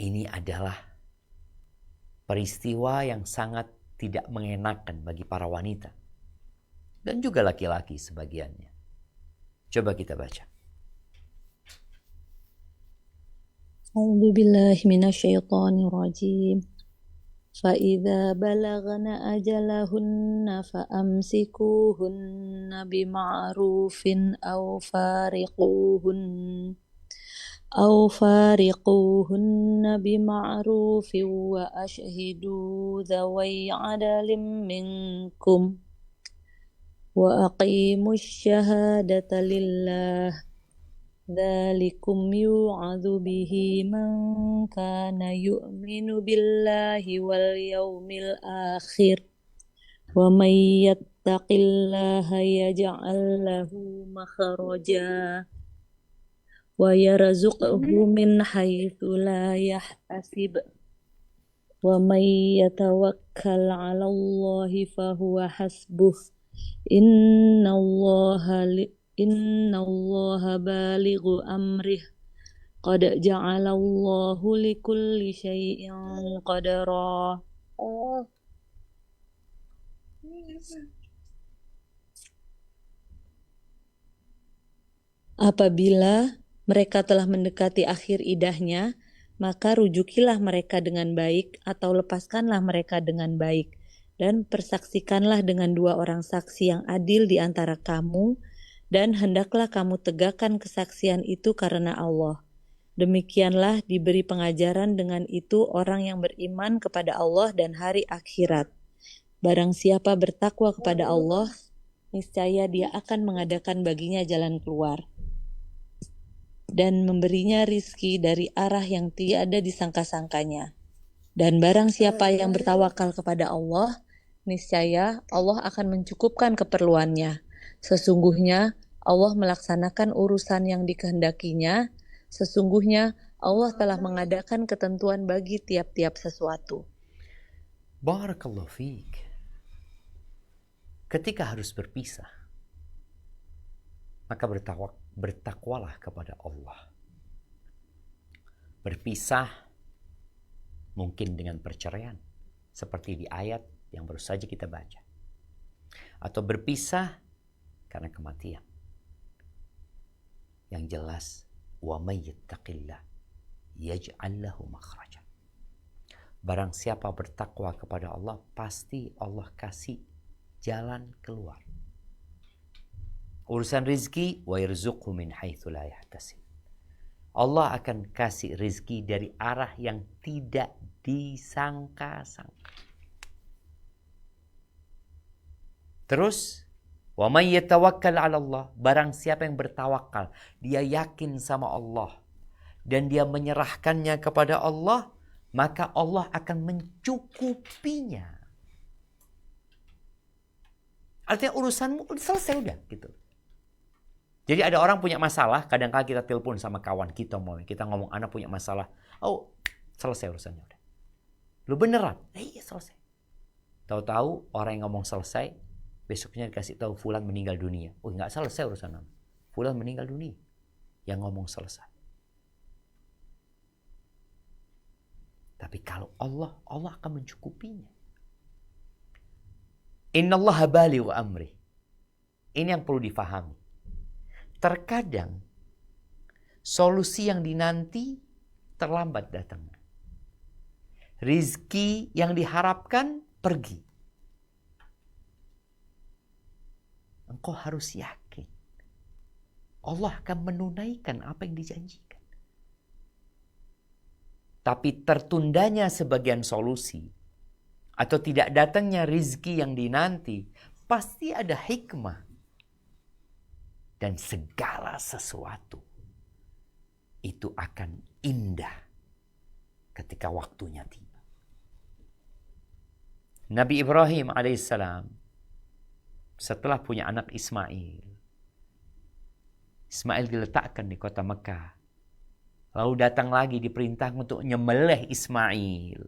Ini adalah peristiwa yang sangat tidak mengenakan bagi para wanita dan juga laki-laki sebagiannya. Coba kita baca. A'udzu billahi minasyaitonir rajim. فَإِذَا بَلَغْنَ أَجَلَهُنَّ فَأَمْسِكُوهُنَّ بِمَعْرُوفٍ أَوْ فَارِقُوهُنَّ بِمَعْرُوفٍ وَأَشْهِدُوا ذَوَيْ عَدْلٍ مِّنكُمْ وَأَقِيمُوا الشَّهَادَةَ لِلَّهِ ذَلِكُمْ يُوعَظُ بِهِ مَنْ كَانَ يُؤْمِنُ بِاللَّهِ وَالْيَوْمِ الْآخِرِ وَمَنْ يَتَّقِ اللَّهَ يَجْعَلْ لَهُ مَخْرَجًا وَيَرْزُقْهُ مِنْ حَيْثُ لَا يَحْتَسِبُ وَمَنْ يَتَوَكَّلْ عَلَى اللَّهِ فَهُوَ حَسْبُهُ إِنَّ اللَّهَ بالغ أمره قد جعل الله لكل شيء قدرا. Apabila mereka telah mendekati akhir idahnya, maka rujukilah mereka dengan baik atau lepaskanlah mereka dengan baik, dan persaksikanlah dengan 2 orang saksi yang adil di antara kamu, dan hendaklah kamu tegakkan kesaksian itu karena Allah. Demikianlah diberi pengajaran dengan itu orang yang beriman kepada Allah dan hari akhirat. Barang siapa bertakwa kepada Allah, niscaya Dia akan mengadakan baginya jalan keluar dan memberinya rizki dari arah yang tiada disangka-sangkanya. Dan barang siapa yang bertawakal kepada Allah, niscaya Allah akan mencukupkan keperluannya. Sesungguhnya Allah melaksanakan urusan yang dikehendakinya. Sesungguhnya Allah telah mengadakan ketentuan bagi tiap-tiap sesuatu. Barakallahu fiik. Ketika harus berpisah, maka bertakwalah kepada Allah. Berpisah mungkin dengan perceraian, seperti di ayat yang baru saja kita baca. Atau berpisah karena kematian. Yang jelas, wa may yattaqillah yaj'al lahu makhraja. Barang siapa bertakwa kepada Allah, pasti Allah kasih jalan keluar. Urusan rizki, wa yarzuqhu min haitsu la yahtasib. Allah akan kasih rizki dari arah yang tidak disangka-sangka. Terus Wa may yatawakkal 'ala Allah, barang siapa yang bertawakal, dia yakin sama Allah dan dia menyerahkannya kepada Allah, maka Allah akan mencukupinya. Artinya urusanmu selesai udah gitu. Jadi ada orang punya masalah, kadang-kadang kita telepon sama kawan kita ngomong anak punya masalah. Oh, selesai urusannya udah. Lu beneran? Iya selesai. Tahu-tahu orang yang ngomong selesai, besoknya dikasih tahu fulan meninggal dunia. Oh, nggak selesai urusan kamu. Fulan meninggal dunia. Yang ngomong selesai. Tapi kalau Allah akan mencukupinya. Innallaha balighu amri. Ini yang perlu difahami. Terkadang solusi yang dinanti terlambat datangnya. Rizki yang diharapkan pergi. Engkau harus yakin Allah akan menunaikan apa yang dijanjikan. Tapi tertundanya sebagian solusi atau tidak datangnya rizki yang dinanti, pasti ada hikmah. Dan segala sesuatu itu akan indah ketika waktunya tiba. Nabi Ibrahim alaihissalam setelah punya anak Ismail diletakkan di kota Mekah. Lalu datang lagi diperintah untuk nyembelih Ismail.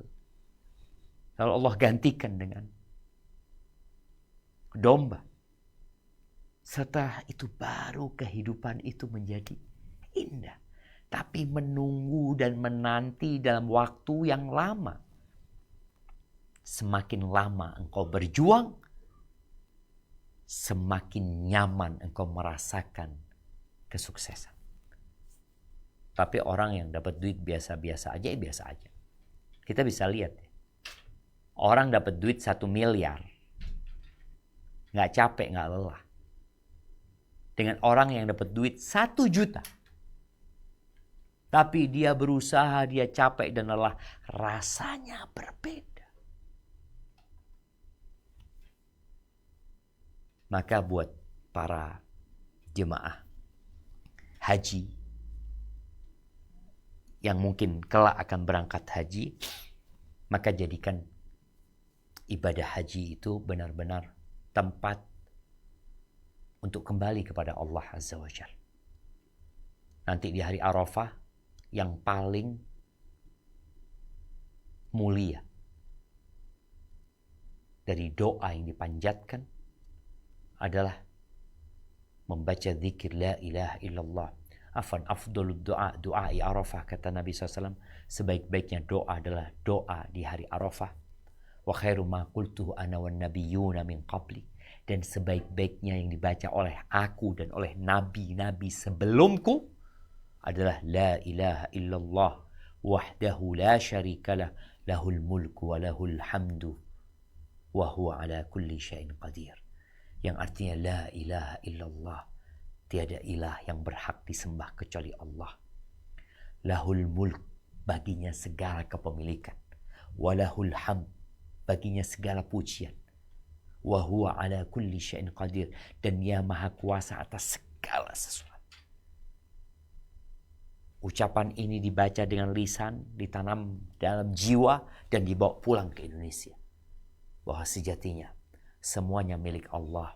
Lalu Allah gantikan dengan domba. Setelah itu baru kehidupan itu menjadi indah. Tapi menunggu dan menanti dalam waktu yang lama. Semakin lama engkau berjuang, semakin nyaman engkau merasakan kesuksesan. Tapi orang yang dapat duit biasa-biasa aja, biasa aja. Kita bisa lihat. Orang dapat duit 1 miliar. Nggak capek, nggak lelah. Dengan orang yang dapat duit 1 juta. Tapi dia berusaha, dia capek dan lelah. Rasanya berbeda. Maka buat para jemaah haji yang mungkin kelak akan berangkat haji, maka jadikan ibadah haji itu benar-benar tempat untuk kembali kepada Allah Azza wa Jalla. Nanti di hari Arafah yang paling mulia dari doa yang dipanjatkan adalah membaca zikir la ilaha illallah. Afdalud doa Arafah, kata Nabi SAW, sebaik-baiknya doa adalah doa di hari Arafah. Wa khairu ma qultuhu ana wan nabiyyuna min qabli. Dan sebaik-baiknya yang dibaca oleh aku dan oleh nabi-nabi sebelumku adalah la ilaha illallah wahdahu la syarikalah lahul mulku wa lahul hamdu wa huwa ala kulli syai'in qadir. Yang artinya la ilaha illallah, tiada ilah yang berhak disembah kecuali Allah. Lahul mulk, baginya segala kepemilikan. Walahul hamd, baginya segala pujian. Wa huwa ala kulli syai'in qadir, dan dia maha kuasa atas segala sesuatu. Ucapan ini dibaca dengan lisan, ditanam dalam jiwa, dan dibawa pulang ke Indonesia. Bahwa sejatinya semuanya milik Allah,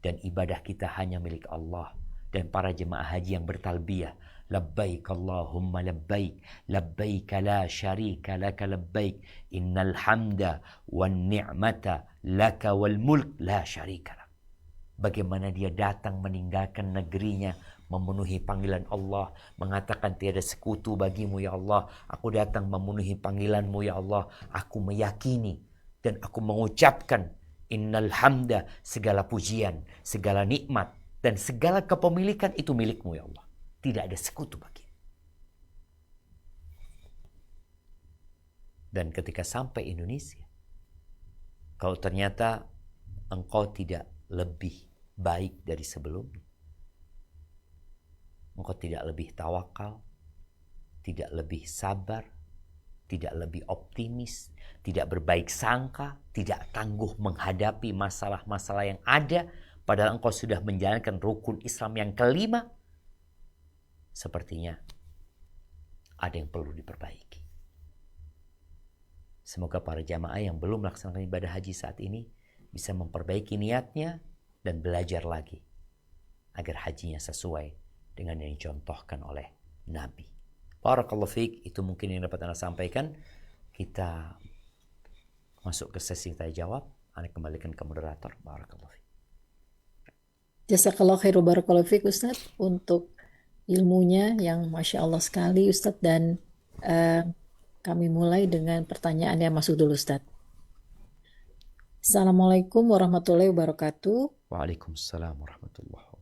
dan ibadah kita hanya milik Allah. Dan para jemaah haji yang bertalbiyah, labbaik Allahumma labbaik, labbaik la syarika laka labbaik, innal hamda wan ni'mata laka wal mulk la syarika lak. Bagaimana dia datang meninggalkan negerinya, memenuhi panggilan Allah, mengatakan tiada sekutu bagimu ya Allah, aku datang memenuhi panggilanmu ya Allah, aku meyakini dan aku mengucapkan innal hamda, segala pujian, segala nikmat dan segala kepemilikan itu milikmu ya Allah, tidak ada sekutu bagi. Dan ketika sampai Indonesia, kalau ternyata engkau tidak lebih baik dari sebelumnya, engkau tidak lebih tawakal, tidak lebih sabar, tidak lebih optimis, tidak berbaik sangka, tidak tangguh menghadapi masalah-masalah yang ada, padahal engkau sudah menjalankan rukun Islam yang kelima, sepertinya ada yang perlu diperbaiki. Semoga para jamaah yang belum melaksanakan ibadah haji saat ini bisa memperbaiki niatnya dan belajar lagi agar hajinya sesuai dengan yang dicontohkan oleh Nabi. Barakallahu fiik, itu mungkin yang dapat Anda sampaikan. Kita masuk ke sesi tanya jawab. Anda kembalikan ke moderator. Barakallahu fiik. Jazakallah khairu barakallahu fiik Ustaz untuk ilmunya yang Masya Allah sekali Ustaz. Dan kami mulai dengan pertanyaan yang masuk dulu Ustaz. Assalamualaikum warahmatullahi wabarakatuh. Waalaikumsalam warahmatullahi wabarakatuh.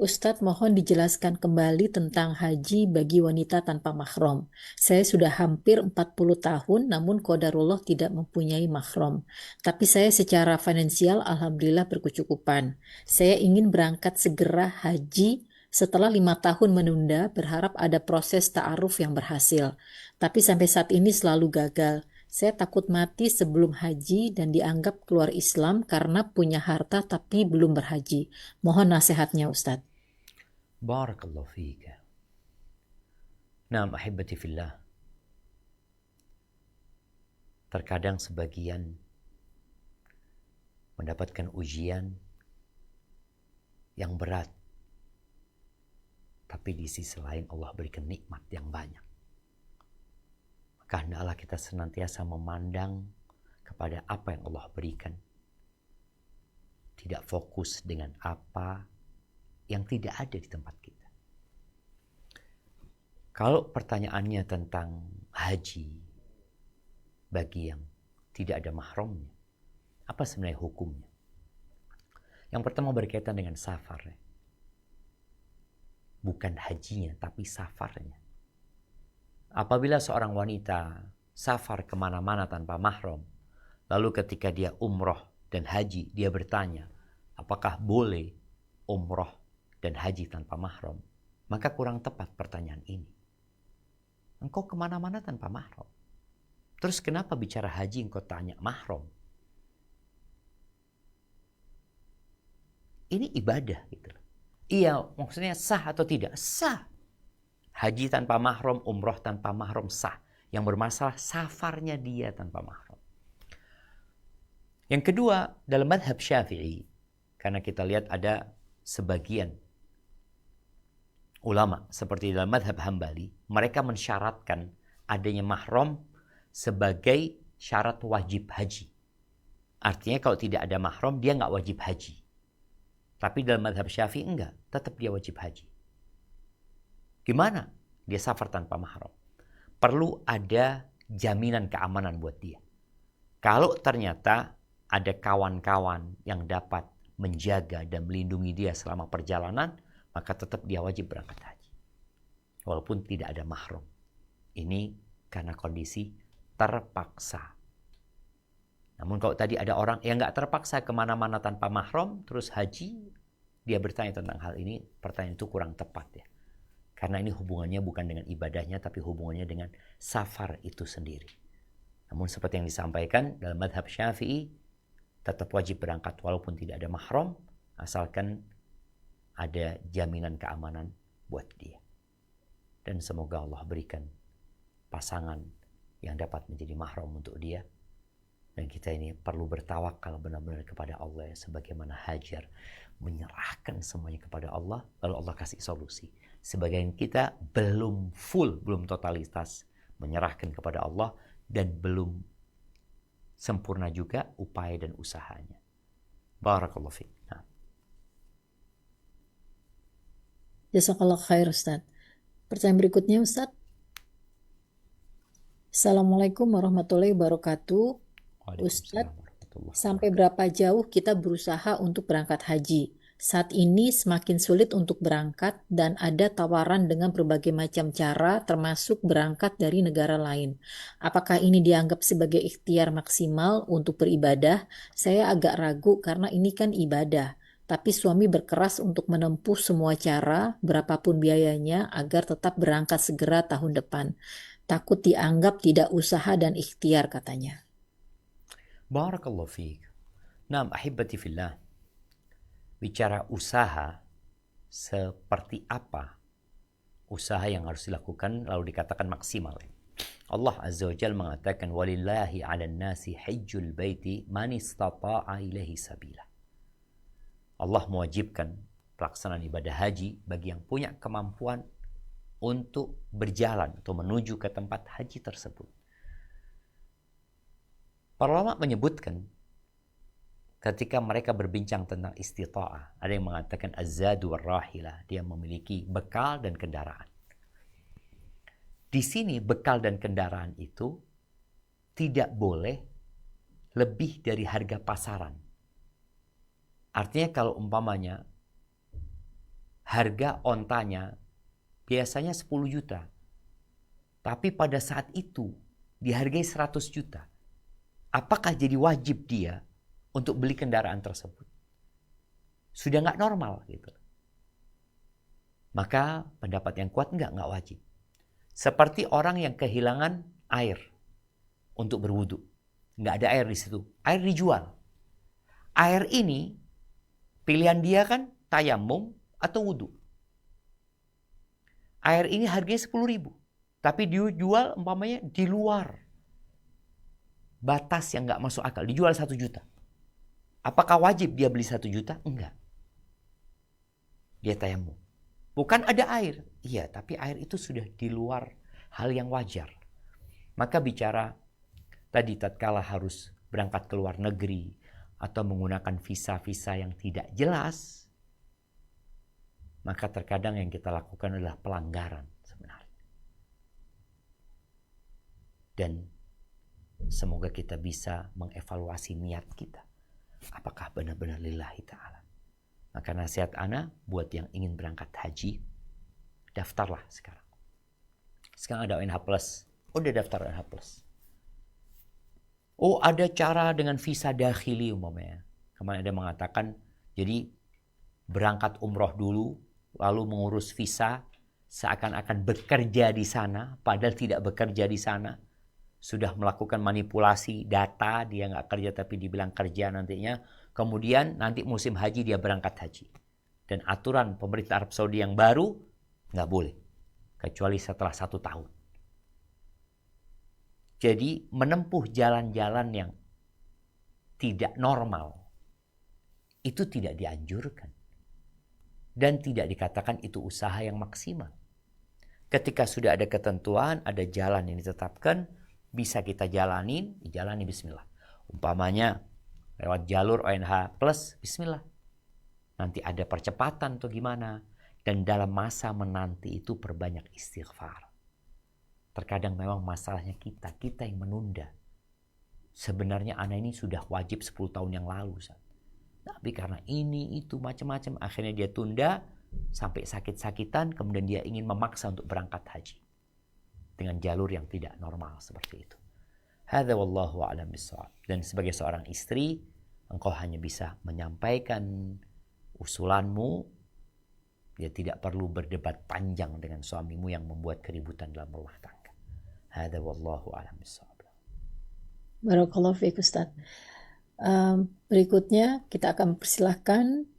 Ustadz, mohon dijelaskan kembali tentang haji bagi wanita tanpa mahram. Saya sudah hampir 40 tahun, namun qadarullah tidak mempunyai mahram. Tapi saya secara finansial alhamdulillah berkecukupan. Saya ingin berangkat segera haji setelah 5 tahun menunda, berharap ada proses ta'aruf yang berhasil. Tapi sampai saat ini selalu gagal. Saya takut mati sebelum haji dan dianggap keluar Islam karena punya harta tapi belum berhaji. Mohon nasihatnya Ustadz. Barakallahu fiik. Naam ahibati fillah. Terkadang sebagian mendapatkan ujian yang berat, tapi di sisi lain Allah berikan nikmat yang banyak. Maka hendaklah kita senantiasa memandang kepada apa yang Allah berikan. Tidak fokus dengan apa yang tidak ada di tempat kita. Kalau pertanyaannya tentang haji bagi yang tidak ada mahramnya, apa sebenarnya hukumnya? Yang pertama berkaitan dengan safar. Bukan hajinya, tapi safarnya. Apabila seorang wanita safar kemana-mana tanpa mahram, lalu ketika dia umroh dan haji, dia bertanya, apakah boleh umroh dan haji tanpa mahram? Maka kurang tepat pertanyaan ini. Engkau kemana-mana tanpa mahram. Terus kenapa bicara haji engkau tanya mahram? Ini ibadah gitu. Iya, maksudnya sah atau tidak? Sah. Haji tanpa mahram, umroh tanpa mahram sah. Yang bermasalah safarnya dia tanpa mahram. Yang kedua, dalam madhab Syafi'i, karena kita lihat ada sebagian ulama seperti dalam madhab Hambali, mereka mensyaratkan adanya mahram sebagai syarat wajib haji. Artinya kalau tidak ada mahram, dia nggak wajib haji. Tapi dalam madhab Syafi'i enggak, tetap dia wajib haji. Gimana? Dia safar tanpa mahram. Perlu ada jaminan keamanan buat dia. Kalau ternyata ada kawan-kawan yang dapat menjaga dan melindungi dia selama perjalanan, maka tetap dia wajib berangkat haji. Walaupun tidak ada mahram. Ini karena kondisi terpaksa. Namun kalau tadi ada orang yang nggak terpaksa kemana-mana tanpa mahram, terus haji, dia bertanya tentang hal ini, pertanyaan itu kurang tepat ya. Karena ini hubungannya bukan dengan ibadahnya, tapi hubungannya dengan safar itu sendiri. Namun seperti yang disampaikan dalam madhab Syafi'i, tetap wajib berangkat walaupun tidak ada mahram, asalkan ada jaminan keamanan buat dia. Dan semoga Allah berikan pasangan yang dapat menjadi mahram untuk dia. Dan kita ini perlu bertawakal benar-benar kepada Allah, sebagaimana Hajar menyerahkan semuanya kepada Allah, lalu Allah kasih solusi. Sebagian kita belum full, belum totalitas menyerahkan kepada Allah, dan belum sempurna juga upaya dan usahanya. Barakallahu fiik. Nah. Jazakallah khair Ustaz. Pertanyaan berikutnya Ustaz. Assalamualaikum warahmatullahi wabarakatuh. Ustaz, sampai berapa jauh kita berusaha untuk berangkat haji? Saat ini semakin sulit untuk berangkat dan ada tawaran dengan berbagai macam cara termasuk berangkat dari negara lain. Apakah ini dianggap sebagai ikhtiar maksimal untuk beribadah? Saya agak ragu karena ini kan ibadah. Tapi suami berkeras untuk menempuh semua cara, berapapun biayanya, agar tetap berangkat segera tahun depan. Takut dianggap tidak usaha dan ikhtiar katanya. Barakallahu fiik. Naam ahibati fillah. bicara usaha, seperti apa usaha yang harus dilakukan, lalu dikatakan maksimal. Allah Azza wa Jalla mengatakan, walillahi 'alan nasi hajjul baiti man istata'a ilaihi sabila. Allah mewajibkan pelaksanaan ibadah haji bagi yang punya kemampuan untuk berjalan atau menuju ke tempat haji tersebut. Para ulama menyebutkan ketika mereka berbincang tentang istita'ah, ada yang mengatakan az-zadu war-rahilah, dia memiliki bekal dan kendaraan. Di sini bekal dan kendaraan itu tidak boleh lebih dari harga pasaran. Artinya kalau umpamanya harga ontanya biasanya 10 juta, tapi pada saat itu dihargai 100 juta. Apakah jadi wajib dia untuk beli kendaraan tersebut? Sudah nggak normal gitu. Maka pendapat yang kuat nggak wajib. Seperti orang yang kehilangan air untuk berwudu, nggak ada air di situ, air dijual. Air ini pilihan dia kan tayamum atau wudu. Air ini harganya 10.000, tapi dijual umpamanya di luar batas yang nggak masuk akal, dijual 1 juta. Apakah wajib dia beli 1 juta? Enggak. Dia tayamum. Bukan ada air. Iya, tapi air itu sudah di luar hal yang wajar. Maka bicara tadi tatkala harus berangkat ke luar negeri atau menggunakan visa-visa yang tidak jelas, maka terkadang yang kita lakukan adalah pelanggaran sebenarnya. Dan semoga kita bisa mengevaluasi niat kita. Apakah benar-benar lillahi ta'ala. Maka nasihat ana buat yang ingin berangkat haji, daftarlah sekarang. Sekarang ada ONH Plus. Udah daftar ONH Plus. Oh, ada cara dengan visa dakhili umpamanya. Kemarin ada mengatakan, jadi berangkat umroh dulu, lalu mengurus visa, seakan-akan bekerja di sana, padahal tidak bekerja di sana. Sudah melakukan manipulasi data, dia nggak kerja tapi dibilang kerja nantinya. Kemudian nanti musim haji dia berangkat haji. Dan aturan pemerintah Arab Saudi yang baru, nggak boleh. Kecuali setelah 1 tahun. Jadi menempuh jalan-jalan yang tidak normal, itu tidak dianjurkan. Dan tidak dikatakan itu usaha yang maksimal. Ketika sudah ada ketentuan, ada jalan yang ditetapkan, bisa kita jalanin, dijalani bismillah. Umpamanya lewat jalur ONH Plus, bismillah. Nanti ada percepatan atau gimana. Dan dalam masa menanti itu perbanyak istighfar. Terkadang memang masalahnya kita yang menunda. Sebenarnya anak ini sudah wajib 10 tahun yang lalu. Tapi karena ini, itu, macam-macam, akhirnya dia tunda sampai sakit-sakitan, kemudian dia ingin memaksa untuk berangkat haji. Dengan jalur yang tidak normal seperti itu. Hadza wallahu a'lam bishawab. Dan sebagai seorang istri, engkau hanya bisa menyampaikan usulanmu. Dia tidak perlu berdebat panjang dengan suamimu yang membuat keributan dalam rumah tangga. Hadza wallahu a'lam bishawab. Barakallahu fiik Ustaz. Berikutnya kita akan persilahkan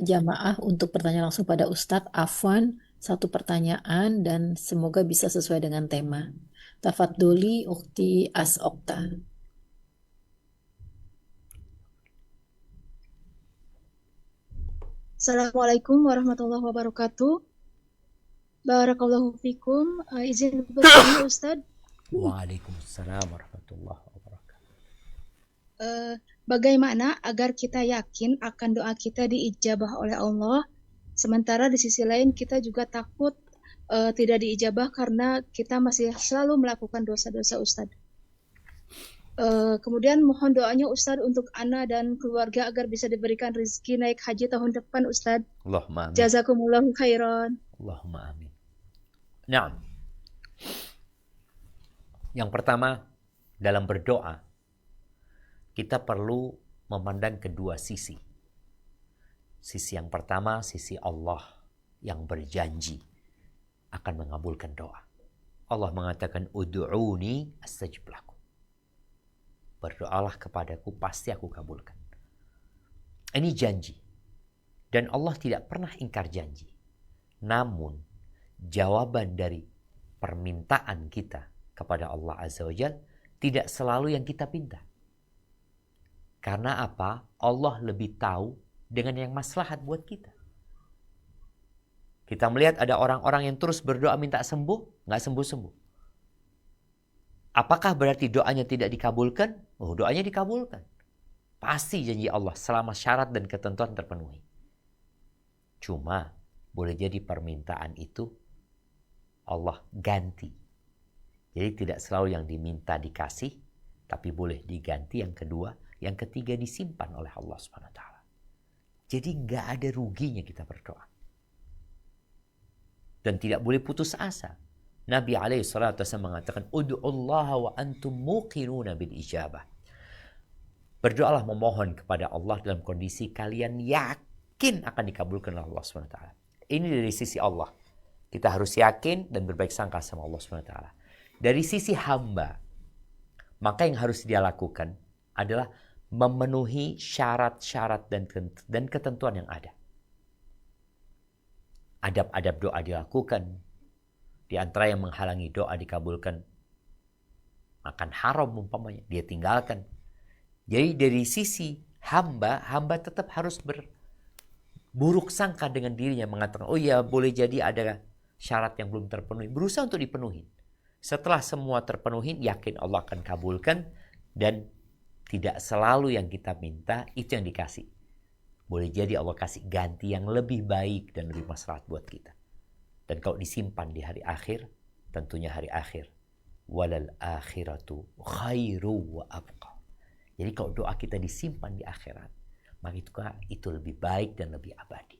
jamaah untuk bertanya langsung pada Ustadz. Afwan, 1 pertanyaan dan semoga bisa sesuai dengan tema. Tafadholi Ukhti As-Okta. Assalamualaikum warahmatullahi wabarakatuh. Barakallahu fikum. Izin bertanya Ustadz. Waalaikumsalam warahmatullahi wabarakatuh. Bagaimana agar kita yakin akan doa kita diijabah oleh Allah, sementara di sisi lain kita juga takut tidak diijabah karena kita masih selalu melakukan dosa-dosa Ustadz. Kemudian mohon doanya Ustadz untuk ana dan keluarga agar bisa diberikan rezeki naik haji tahun depan Ustadz. Allahumma amin. Jazakumullahu khairan. Allahumma amin. Nah, yang pertama dalam berdoa kita perlu memandang kedua sisi. Sisi yang pertama, sisi Allah yang berjanji akan mengabulkan doa. Allah mengatakan, ud'uni astajib lakum. Berdoalah kepadaku, pasti aku kabulkan. Ini janji. Dan Allah tidak pernah ingkar janji. Namun, jawaban dari permintaan kita kepada Allah Azza wa Jalla tidak selalu yang kita minta. Karena apa? Allah lebih tahu dengan yang maslahat buat kita. Kita melihat ada orang-orang yang terus berdoa minta sembuh, nggak sembuh-sembuh. Apakah berarti doanya tidak dikabulkan? Oh, doanya dikabulkan. Pasti janji Allah selama syarat dan ketentuan terpenuhi. Cuma boleh jadi permintaan itu Allah ganti. Jadi tidak selalu yang diminta dikasih, tapi boleh diganti yang kedua, yang ketiga disimpan oleh Allah Subhanahu wa taala. Jadi nggak ada ruginya kita berdoa. Dan tidak boleh putus asa. Nabi SAW mengatakan, "Ud'ullaha wa antum muqinuna bil ijabah." Berdoalah memohon kepada Allah dalam kondisi kalian yakin akan dikabulkan oleh Allah SWT. Ini dari sisi Allah. Kita harus yakin dan berbaik sangka sama Allah SWT. Dari sisi hamba, maka yang harus dia lakukan adalah memenuhi syarat-syarat dan ketentuan yang ada. Adab-adab doa dilakukan. Di antara yang menghalangi doa dikabulkan, makan haram umpamanya, dia tinggalkan. Jadi dari sisi hamba tetap harus berburuk sangka dengan dirinya, mengatakan, oh ya boleh jadi ada syarat yang belum terpenuhi. Berusaha untuk dipenuhi. Setelah semua terpenuhi, yakin Allah akan kabulkan. Dan tidak selalu yang kita minta itu yang dikasih. Boleh jadi Allah kasih ganti yang lebih baik dan lebih maslahat buat kita. Dan kalau disimpan di hari akhir, tentunya hari akhir. Walal akhiratu khairu wa abqa. Jadi kalau doa kita disimpan di akhirat, maka itu lebih baik dan lebih abadi.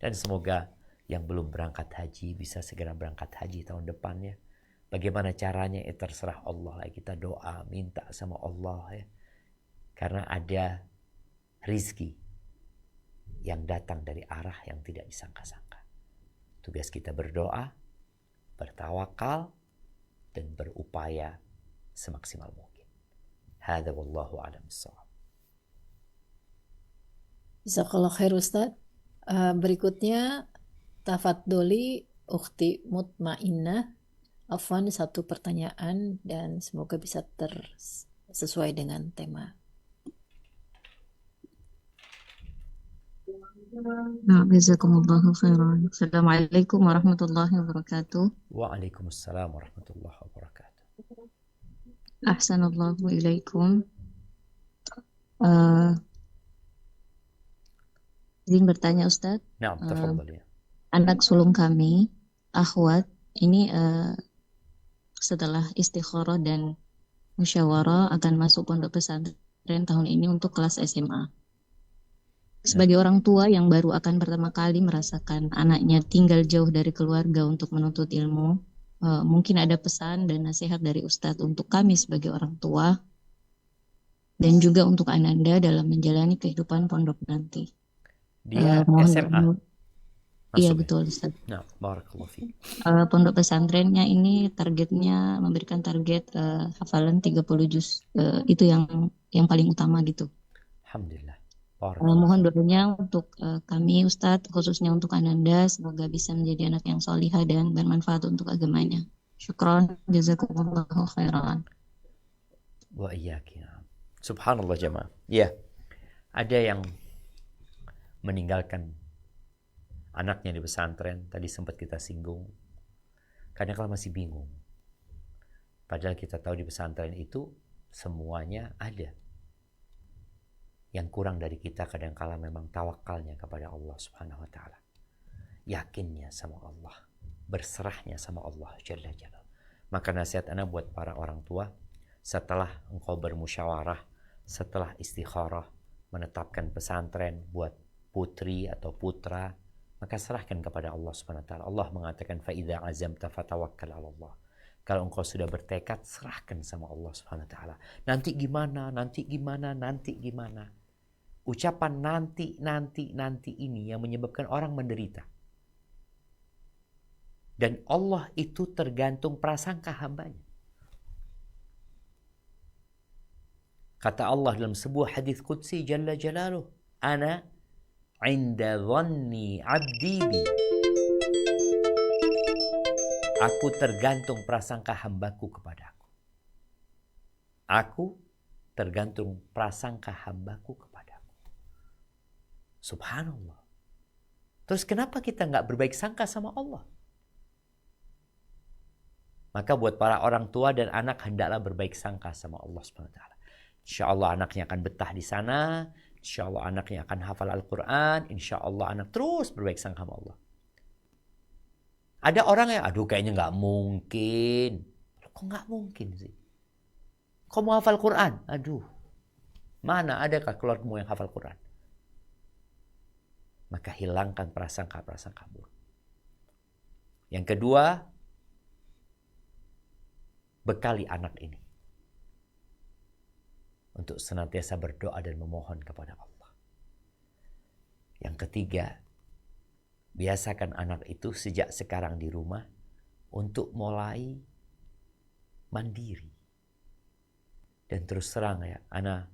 Dan semoga yang belum berangkat haji bisa segera berangkat haji tahun depannya. Bagaimana caranya? Terserah Allah. Kita doa, minta sama Allah ya. Karena ada rizki yang datang dari arah yang tidak disangka-sangka. Tugas kita berdoa, bertawakal, dan berupaya semaksimal mungkin. Hadza wallahu a'lam bissawab. Jazakallah khair Ustaz. Berikutnya tafadholi Ukhti Mutmainnah. Afwan, satu pertanyaan dan semoga bisa sesuai dengan tema. Jazakumullahu khairan. Assalamualaikum warahmatullahi wabarakatuh. Waalaikumsalam warahmatullahi wabarakatuh. Ahsanallahu ilaikum. Izin bertanya Ustadz. Naam, tafadhal ya. Anak sulung kami, akhwat, ini setelah istikharah dan musyawarah akan masuk pondok pesantren tahun ini untuk kelas SMA. Sebagai orang tua yang baru akan pertama kali merasakan anaknya tinggal jauh dari keluarga untuk menuntut ilmu, mungkin ada pesan dan nasihat dari Ustadz untuk kami sebagai orang tua dan juga untuk Ananda dalam menjalani kehidupan pondok nanti. Dia Mohon SMA. Iya betul Ustadz. Nah, barakallahu fiik. Pondok pesantrennya ini targetnya memberikan target hafalan 30 juz. Itu yang paling utama gitu. Alhamdulillah. Mohon doanya untuk kami Ustadz, khususnya untuk Ananda, semoga bisa menjadi anak yang solihah dan bermanfaat untuk agamanya. Syukran, jazakumullahu khairan. Wa iyyaki. Subhanallah jemaah. Ya, ada yang meninggalkan anaknya di pesantren, tadi sempat kita singgung. Kadang-kadang masih bingung. Padahal kita tahu di pesantren itu semuanya ada. Yang kurang dari kita kadang-kala memang tawakalnya kepada Allah Subhanahu wa taala. Yakinnya sama Allah, berserahnya sama Allah Jalla Jalla. Maka nasihat ana buat para orang tua, setelah engkau bermusyawarah, setelah istikharah menetapkan pesantren buat putri atau putra, maka serahkan kepada Allah Subhanahu wa taala. Allah mengatakan fa idza azamta fatawakkal 'ala Allah. Kalau engkau sudah bertekad, serahkan sama Allah Subhanahu wa taala. Nanti gimana? Ucapan nanti ini yang menyebabkan orang menderita. Dan Allah itu tergantung prasangka hambanya. Kata Allah dalam sebuah hadis qudsi Jalla Jalaluh, Ana 'inda dhanni 'abdi bi. Aku tergantung prasangka hambaku kepadaku. Aku tergantung prasangka hambaku kepadaku. Subhanallah. Terus kenapa kita nggak berbaik sangka sama Allah? Maka buat para orang tua dan anak, hendaklah berbaik sangka sama Allah SWT. Insya Allah anaknya akan betah di sana. Insya Allah anaknya akan hafal Al-Quran. Insya Allah anak terus berbaik sangka sama Allah. Ada orang yang, aduh kayaknya nggak mungkin. Kok nggak mungkin sih? Kok mau hafal Quran? Aduh, mana adakah keluargamu yang hafal Quran? Maka hilangkan prasangka-prasangka buruk. Yang kedua, bekali anak ini untuk senantiasa berdoa dan memohon kepada Allah. Yang ketiga, biasakan anak itu sejak sekarang di rumah untuk mulai mandiri. Dan terus terang ya, anak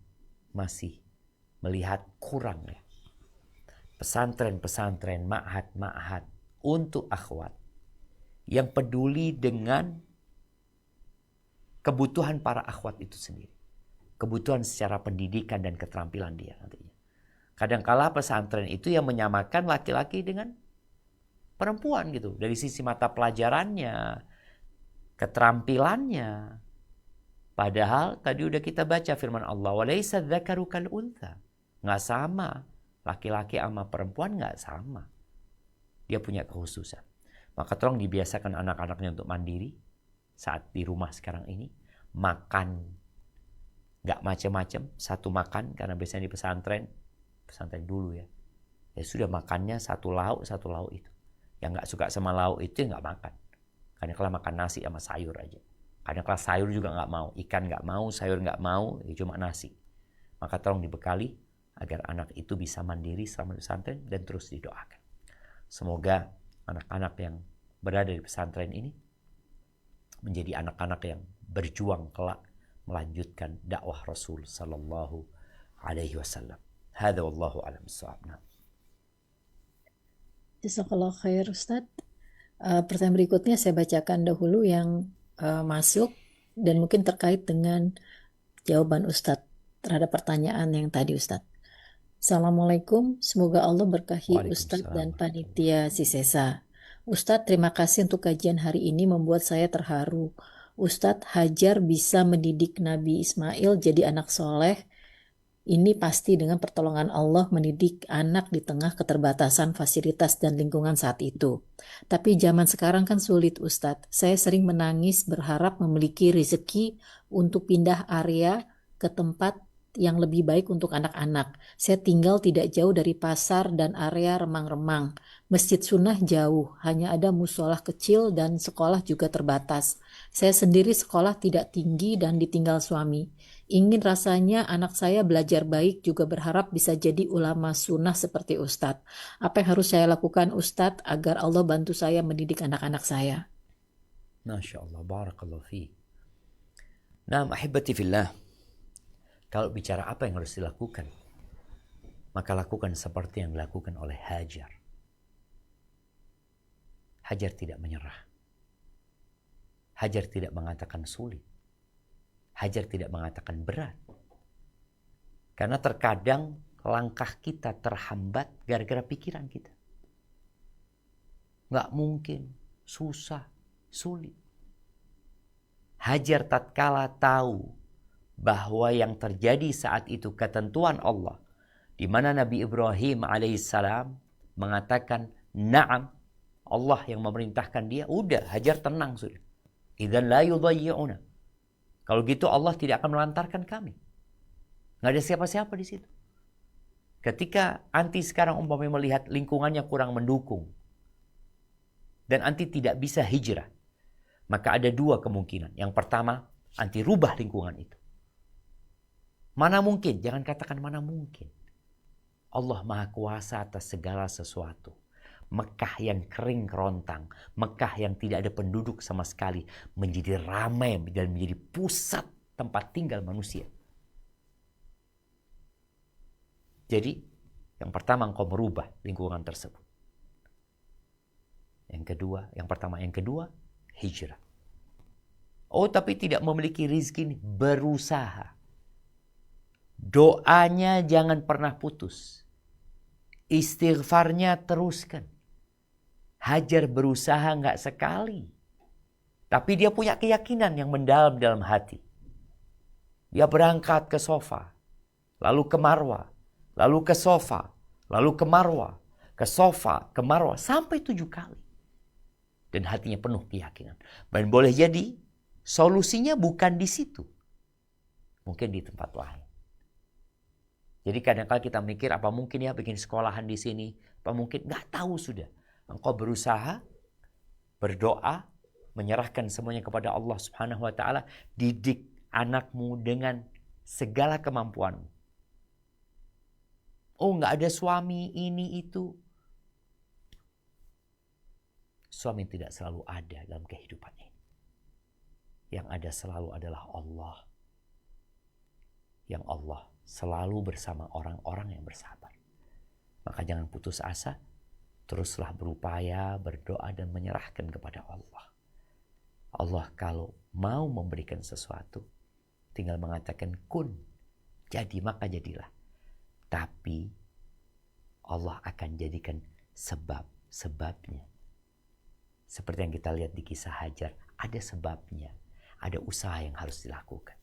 masih melihat kurang ya pesantren-pesantren, ma'had-ma'had untuk akhwat yang peduli dengan kebutuhan para akhwat itu sendiri. Kebutuhan secara pendidikan dan keterampilan dia nantinya. Kadangkala pesantren itu yang menyamakan laki-laki dengan perempuan gitu. Dari sisi mata pelajarannya, keterampilannya. Padahal tadi udah kita baca firman Allah, "Walaysa dzakaru kal untha." Nggak sama. Laki-laki sama perempuan nggak sama. Dia punya kekhususan. Maka tolong dibiasakan anak-anaknya untuk mandiri saat di rumah sekarang ini. Makan nggak macam-macam, satu makan, karena biasanya di pesantren dulu ya. Ya sudah, makannya satu lauk itu. Yang nggak suka sama lauk itu nggak makan. Kadang-kala makan nasi sama sayur aja. Kadang-kala sayur juga nggak mau, ikan nggak mau, sayur nggak mau, ya cuma nasi. Maka tolong dibekali agar anak itu bisa mandiri selama di pesantren dan terus didoakan. Semoga anak-anak yang berada di pesantren ini menjadi anak-anak yang berjuang kelak melanjutkan dakwah Rasul sallallahu alaihi wasallam. Hadza wallahu a'lam bissawab. Jazakallah khair Ustaz. Pertanyaan berikutnya saya bacakan dahulu yang masuk dan mungkin terkait dengan jawaban Ustaz terhadap pertanyaan yang tadi Ustaz. Assalamualaikum, semoga Allah berkahi Ustadz dan panitia Sisesa. Ustadz, terima kasih untuk kajian hari ini membuat saya terharu. Ustadz, Hajar bisa mendidik Nabi Ismail jadi anak soleh. Ini pasti dengan pertolongan Allah mendidik anak di tengah keterbatasan fasilitas dan lingkungan saat itu. Tapi zaman sekarang kan sulit Ustadz. Saya sering menangis berharap memiliki rezeki untuk pindah area ke tempat yang lebih baik untuk anak-anak. Saya tinggal tidak jauh dari pasar dan area remang-remang. Masjid sunnah jauh, hanya ada musolah kecil dan sekolah juga terbatas. Saya sendiri sekolah tidak tinggi dan ditinggal suami. Ingin rasanya anak saya belajar baik, juga berharap bisa jadi ulama sunnah seperti Ustadz. Apa yang harus saya lakukan Ustadz agar Allah bantu saya mendidik anak-anak saya? Masya Allah, barakallahu fi. Nah, ahibati fillah. Kalau bicara apa yang harus dilakukan, maka lakukan seperti yang dilakukan oleh Hajar. Hajar tidak menyerah. Hajar tidak mengatakan sulit. Hajar tidak mengatakan berat. Karena terkadang langkah kita terhambat gara-gara pikiran kita. Nggak mungkin, susah, sulit. Hajar tatkala tahu bahwa yang terjadi saat itu ketentuan Allah, di mana Nabi Ibrahim alaihissalam mengatakan na'am, Allah yang memerintahkan dia, udah Hajar tenang sudah. Idzan la yudayyi'una. Kalau gitu Allah tidak akan melantarkan kami. Nggak ada siapa-siapa di situ. Ketika anti sekarang umpamanya melihat lingkungannya kurang mendukung dan anti tidak bisa hijrah, maka ada dua kemungkinan. Yang pertama, anti rubah lingkungan itu. Mana mungkin? Jangan katakan mana mungkin. Allah Maha Kuasa atas segala sesuatu. Mekah yang kering kerontang, Mekah yang tidak ada penduduk sama sekali, menjadi ramai dan menjadi pusat tempat tinggal manusia. Jadi Yang pertama, engkau merubah lingkungan tersebut. Yang kedua, hijrah. Oh, tapi tidak memiliki rezeki, berusaha. Doanya jangan pernah putus. Istighfarnya teruskan. Hajar berusaha nggak sekali. Tapi dia punya keyakinan yang mendalam dalam hati. Dia berangkat ke Sofa, lalu ke Marwah, lalu ke Sofa, lalu ke Marwah, ke Sofa, ke Marwah, sampai 7 kali. Dan hatinya penuh keyakinan. Dan boleh jadi solusinya bukan di situ. Mungkin di tempat lain. Jadi kadang-kadang kita mikir, apa mungkin ya bikin sekolahan di sini? Apa mungkin? Nggak tahu sudah. Engkau berusaha, berdoa, menyerahkan semuanya kepada Allah Subhanahu wa Ta'ala. Didik anakmu dengan segala kemampuanmu. Oh, nggak ada suami, ini, itu. Suami tidak selalu ada dalam kehidupan ini. Yang ada selalu adalah Allah. Yang Allah selalu bersama orang-orang yang bersabar. Maka jangan putus asa. Teruslah berupaya, berdoa dan menyerahkan kepada Allah. Allah kalau mau memberikan sesuatu, tinggal mengatakan kun. Jadi maka jadilah. Tapi Allah akan jadikan sebab-sebabnya. Seperti yang kita lihat di kisah Hajar. Ada sebabnya. Ada usaha yang harus dilakukan.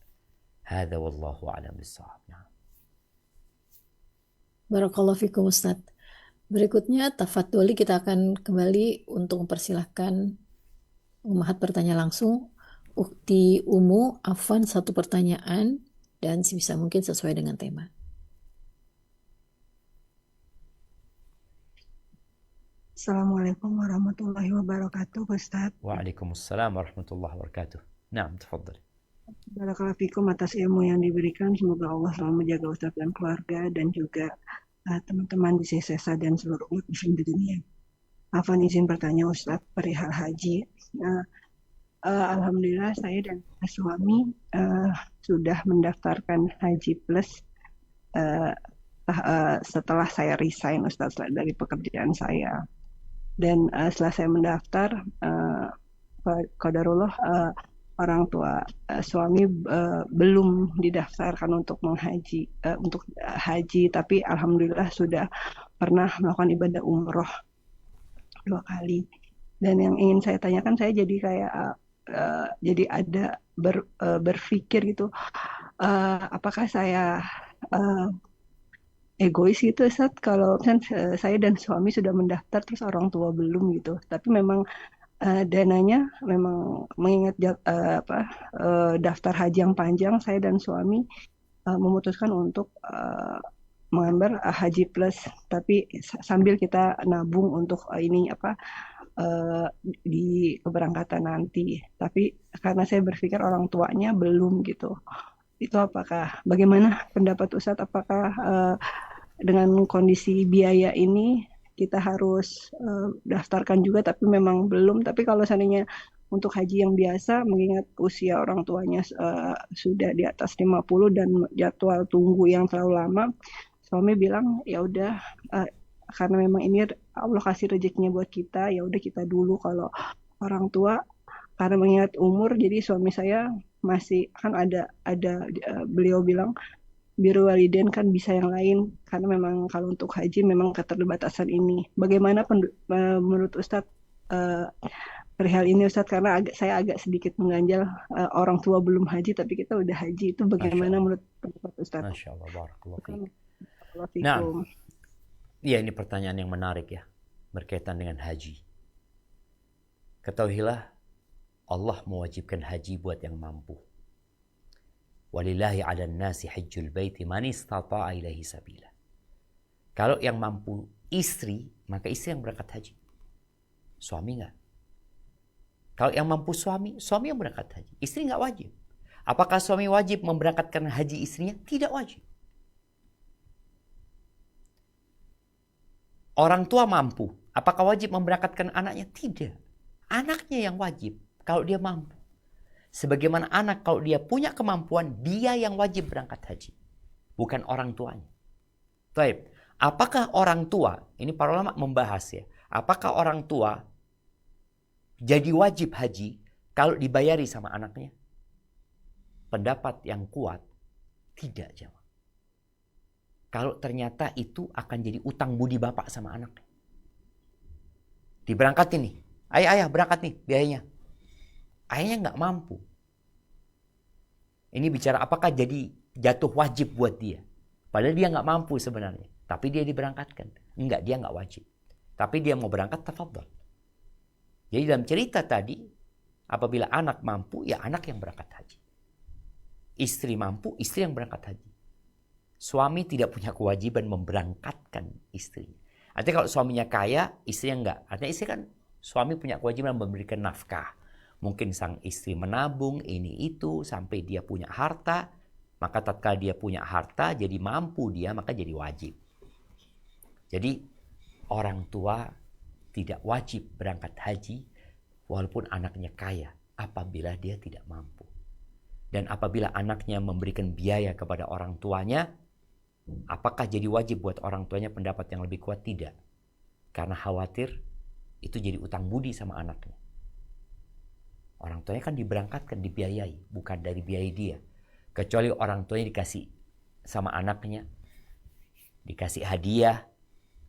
Hadza wallahu a'lam bissawab. Barakallahu fikum Ustaz. Berikutnya tafadholi kita akan kembali untuk mempersilahkan Ummahat bertanya langsung. Ukti Umu, Afwan 1 pertanyaan dan sebisa mungkin sesuai dengan tema. Assalamualaikum warahmatullahi wabarakatuh, Ustaz. Waalaikumsalam warahmatullahi wabarakatuh. Naam, tafadhal. Barakallahu fikum atas ilmu yang diberikan. Semoga Allah selalu menjaga Ustaz dan keluarga dan juga teman-teman di CSSA dan seluruh umat muslim di dunia. Afwan izin bertanya Ustaz perihal haji. Alhamdulillah saya dan suami sudah mendaftarkan Haji Plus setelah saya resign Ustaz dari pekerjaan saya. Dan setelah saya mendaftar, qadarullah orang tua suami belum didaftarkan untuk haji, tapi alhamdulillah sudah pernah melakukan ibadah umroh 2 kali. Dan yang ingin saya tanyakan, saya jadi kayak jadi ada berpikir gitu, apakah saya egois gitu Ustaz kalau kan saya dan suami sudah mendaftar terus orang tua belum gitu, tapi memang dananya memang mengingat daftar haji yang panjang, saya dan suami memutuskan untuk mengambil Haji Plus, tapi sambil kita nabung untuk di keberangkatan nanti. Tapi karena saya berpikir orang tuanya belum gitu. Itu bagaimana pendapat Ustadz? Apakah dengan kondisi biaya ini kita harus daftarkan juga tapi memang belum? Tapi kalau seandainya untuk haji yang biasa, mengingat usia orang tuanya sudah di atas 50 dan jadwal tunggu yang terlalu lama, suami bilang ya udah karena memang ini Allah kasih rezekinya buat kita, ya udah kita dulu. Kalau orang tua karena mengingat umur, jadi suami saya masih kan ada beliau bilang biru waliden kan bisa yang lain, karena memang kalau untuk haji memang keterbatasan ini. Bagaimana menurut Ustadz perihal ini Ustadz, karena saya agak sedikit mengganjal orang tua belum haji tapi kita udah haji, itu bagaimana menurut pendapat Ustadz? Masya Allah, barakallahu fiik. Nah, iya, ini pertanyaan yang menarik ya, berkaitan dengan haji. Ketahuilah Allah mewajibkan haji buat yang mampu. Walillahi 'alan nasi hajjul baiti man istata'a ilaihi sabila. Kalau yang mampu istri, maka istri yang berangkat haji. Suami enggak. Kalau yang mampu suami yang berangkat haji. Istri enggak wajib. Apakah suami wajib memberangkatkan haji istrinya? Tidak wajib. Orang tua mampu. Apakah wajib memberangkatkan anaknya? Tidak. Anaknya yang wajib kalau dia mampu. Sebagaimana anak kalau dia punya kemampuan, dia yang wajib berangkat haji. Bukan orang tuanya. Baik. Apakah orang tua, ini para ulama membahas ya, apakah orang tua jadi wajib haji kalau dibayari sama anaknya? Pendapat yang kuat, tidak jemaah. Kalau ternyata itu akan jadi utang budi bapak sama anaknya. Diberangkatin nih, ayah berangkat nih biayanya. Ayahnya nggak mampu. Ini bicara apakah jadi jatuh wajib buat dia. Padahal dia nggak mampu sebenarnya. Tapi dia diberangkatkan. Enggak, dia nggak wajib. Tapi dia mau berangkat, tafadhol. Jadi dalam cerita tadi, apabila anak mampu, ya anak yang berangkat haji. Istri mampu, istri yang berangkat haji. Suami tidak punya kewajiban memberangkatkan istrinya. Artinya kalau suaminya kaya, istrinya enggak. Artinya istri kan, suami punya kewajiban memberikan nafkah. Mungkin sang istri menabung, ini itu, sampai dia punya harta. Maka tatkala dia punya harta, jadi mampu dia, maka jadi wajib. Jadi orang tua tidak wajib berangkat haji walaupun anaknya kaya apabila dia tidak mampu. Dan apabila anaknya memberikan biaya kepada orang tuanya, apakah jadi wajib buat orang tuanya? Pendapat yang lebih kuat tidak. Karena khawatir itu jadi utang budi sama anaknya. Orang tuanya kan diberangkatkan, dibiayai, bukan dari biaya dia. Kecuali orang tuanya dikasih sama anaknya, dikasih hadiah,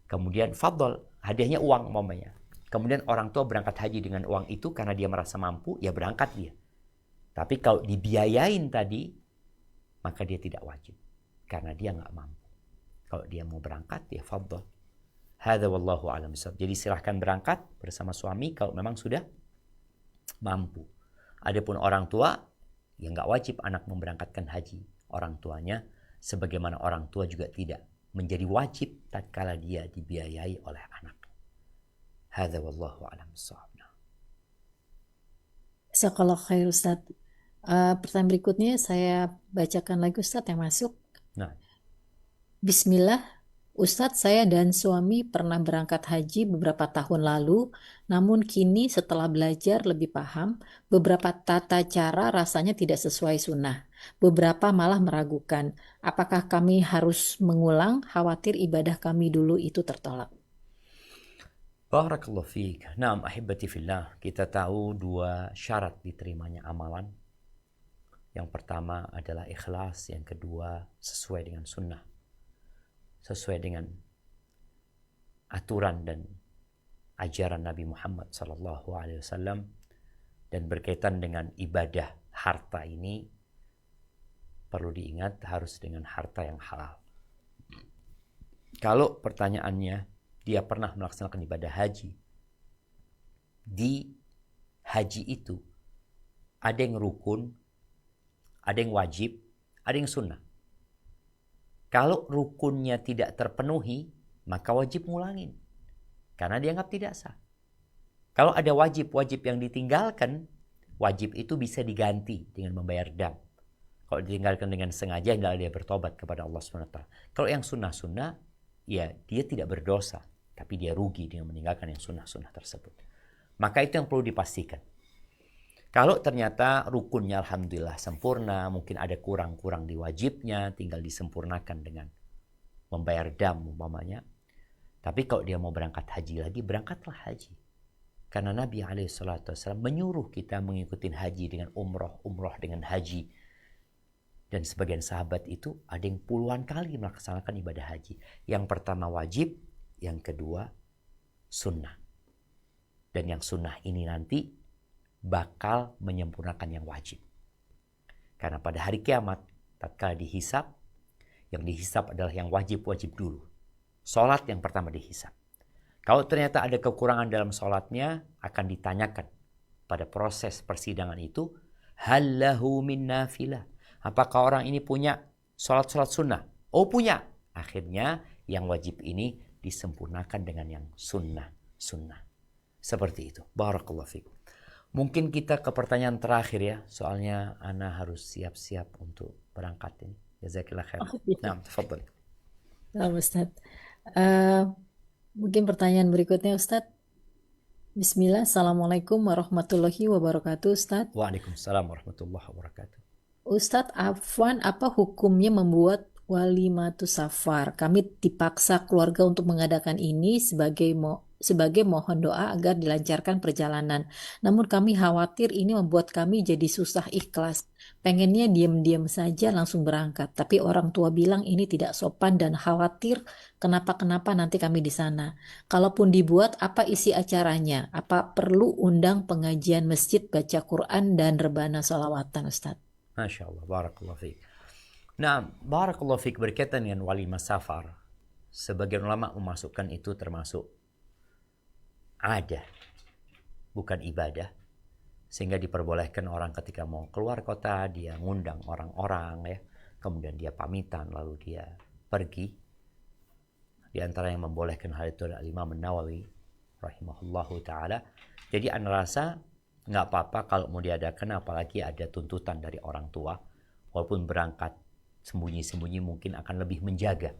kemudian fadl, hadiahnya uang umpamanya. Kemudian orang tua berangkat haji dengan uang itu karena dia merasa mampu, ya berangkat dia. Tapi kalau dibiayain tadi, maka dia tidak wajib. Karena dia nggak mampu. Kalau dia mau berangkat, ya fadl. Hadza wallahu a'lam bishawab. Jadi silahkan berangkat bersama suami kalau memang sudah mampu. Adapun orang tua, ya nggak wajib anak memberangkatkan haji. Orang tuanya, sebagaimana orang tua juga tidak menjadi wajib tatkala dia dibiayai oleh anak. Hadza wallahu a'lam bishawab. Jazakallah khair Ustaz. Pertanyaan berikutnya saya bacakan lagi Ustaz yang masuk. Nah, Bismillah, Ustadz, saya dan suami pernah berangkat haji beberapa tahun lalu, namun kini setelah belajar lebih paham, beberapa tata cara rasanya tidak sesuai sunnah. Beberapa malah meragukan, apakah kami harus mengulang, khawatir ibadah kami dulu itu tertolak. barakallahu fiik. Naam ahibati fillah, kita tahu dua syarat diterimanya amalan. Yang pertama adalah ikhlas, yang kedua sesuai dengan sunnah. Sesuai dengan aturan dan ajaran Nabi Muhammad SAW. Dan berkaitan dengan ibadah harta ini, perlu diingat harus dengan harta yang halal. Kalau pertanyaannya, dia pernah melaksanakan ibadah haji, di haji itu ada yang rukun, ada yang wajib, ada yang sunnah. Kalau rukunnya tidak terpenuhi, maka wajib ngulangin. Karena dianggap tidak sah. Kalau ada wajib-wajib yang ditinggalkan, wajib itu bisa diganti dengan membayar dam. Kalau ditinggalkan dengan sengaja, hendaklah dia bertobat kepada Allah SWT. Kalau yang sunnah-sunnah, ya dia tidak berdosa. Tapi dia rugi dengan meninggalkan yang sunnah-sunnah tersebut. Maka itu yang perlu dipastikan. Kalau ternyata rukunnya alhamdulillah sempurna, mungkin ada kurang-kurang di wajibnya, tinggal disempurnakan dengan membayar dam umpamanya. Tapi kalau dia mau berangkat haji lagi, berangkatlah haji. Karena Nabi SAW menyuruh kita mengikuti haji dengan umroh dengan haji. Dan sebagian sahabat itu ada yang puluhan kali melaksanakan ibadah haji. Yang pertama wajib, yang kedua sunnah. Dan yang sunnah ini nanti bakal menyempurnakan yang wajib. Karena pada hari kiamat, tatkala dihisab, yang dihisab adalah yang wajib-wajib dulu. Salat yang pertama dihisab. Kalau ternyata ada kekurangan dalam salatnya, akan ditanyakan pada proses persidangan itu, hal lahu min nafilah. Apakah orang ini punya salat-salat sunnah? Oh punya. Akhirnya yang wajib ini disempurnakan dengan yang sunnah. Seperti itu. Barakallahu fikum. Mungkin kita ke pertanyaan terakhir ya. Soalnya Ana harus siap-siap untuk berangkat ini. Jazakillah khair. Nah, tafadhal. Nah, Ustaz. Mungkin pertanyaan berikutnya Ustaz. Bismillah. Assalamualaikum warahmatullahi wabarakatuh Ustaz. Waalaikumsalam warahmatullahi wabarakatuh. Ustaz, afwan, apa hukumnya membuat Walimatu safar. Kami dipaksa keluarga untuk mengadakan ini sebagai mohon doa agar dilancarkan perjalanan. Namun kami khawatir ini membuat kami jadi susah ikhlas. Pengennya diam-diam saja langsung berangkat. Tapi orang tua bilang ini tidak sopan dan khawatir kenapa-kenapa nanti kami di sana. Kalaupun dibuat, apa isi acaranya? Apa perlu undang pengajian masjid, baca Quran, dan rebana sholawatan, Ustaz? Masya Allah, barakallahu fiik. Nah, barakallahu fiik, berkaitan dengan walimah safar, sebagian ulama memasukkan itu termasuk ada, bukan ibadah, sehingga diperbolehkan orang ketika mau keluar kota dia ngundang orang-orang ya, kemudian dia pamitan lalu dia pergi. Di antara yang membolehkan hal itu adalah Imam Nawawi rahimahullahu taala. Jadi ana rasa nggak apa-apa kalau mau diadakan, apalagi ada tuntutan dari orang tua, walaupun berangkat sembunyi-sembunyi mungkin akan lebih menjaga.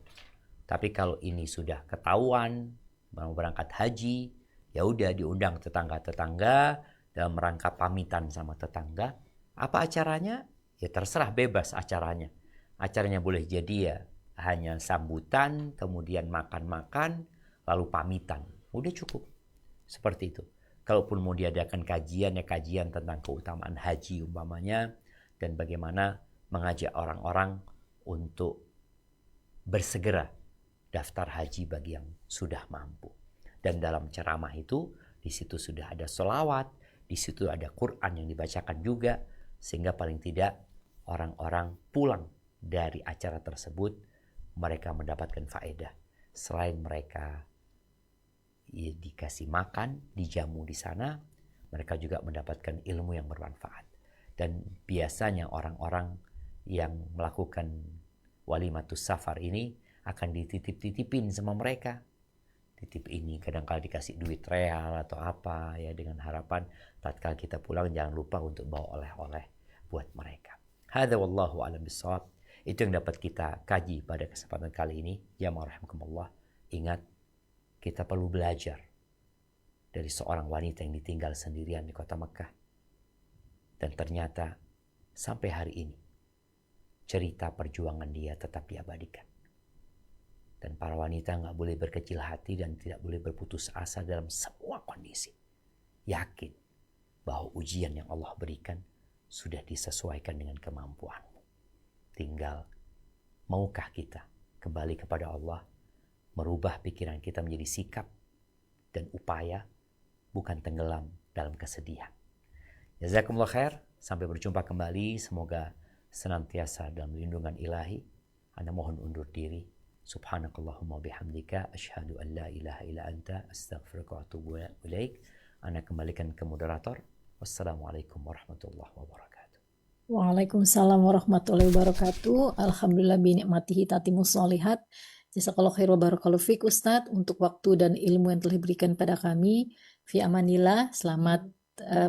Tapi kalau ini sudah ketahuan mau berangkat haji, ya udah diundang tetangga-tetangga dalam rangka pamitan sama tetangga. Apa acaranya? Ya terserah, bebas acaranya. Acaranya boleh jadi ya hanya sambutan, kemudian makan-makan, lalu pamitan. Udah cukup. Seperti itu. Kalaupun mau diadakan kajian, ya kajian tentang keutamaan haji umpamanya, dan bagaimana mengajak orang-orang untuk bersegera daftar haji bagi yang sudah mampu. Dan dalam ceramah itu, di situ sudah ada sholawat, di situ ada Quran yang dibacakan juga, sehingga paling tidak orang-orang pulang dari acara tersebut, mereka mendapatkan faedah. Selain mereka ya, dikasih makan, dijamu di sana, mereka juga mendapatkan ilmu yang bermanfaat. Dan biasanya orang-orang yang melakukan walimatus safar ini akan dititip-titipin sama mereka. Titip ini kadang-kala dikasih duit real atau apa ya, dengan harapan tatkala kita pulang jangan lupa untuk bawa oleh-oleh buat mereka. Hadza wallahu a'lam bissawab. Itu yang dapat kita kaji pada kesempatan kali ini. Jamaah rahimakumullah. Ingat, kita perlu belajar dari seorang wanita yang ditinggal sendirian di kota Mekah. Dan ternyata sampai hari ini cerita perjuangan dia tetap diabadikan. Dan para wanita nggak boleh berkecil hati dan tidak boleh berputus asa dalam semua kondisi. Yakin bahwa ujian yang Allah berikan sudah disesuaikan dengan kemampuanmu. Tinggal maukah kita kembali kepada Allah, merubah pikiran kita menjadi sikap dan upaya, bukan tenggelam dalam kesedihan. Jazakumullah khair. Sampai berjumpa kembali. Semoga senantiasa dalam lindungan ilahi. Ana mohon undur diri. Subhanakallahumma bihamdika asyhadu an la ilaha illa anta astaghfiruka wa atubu ilaik. Ana kembalikan ke moderator. Wassalamualaikum warahmatullahi wabarakatuh. Waalaikumsalam warahmatullahi wabarakatuh. Alhamdulillah binikmatihi tatimus sholihat. Jazakallahu khair wa barakallahu fiik Ustadz untuk waktu dan ilmu yang telah diberikan pada kami. Fi amanillah, selamat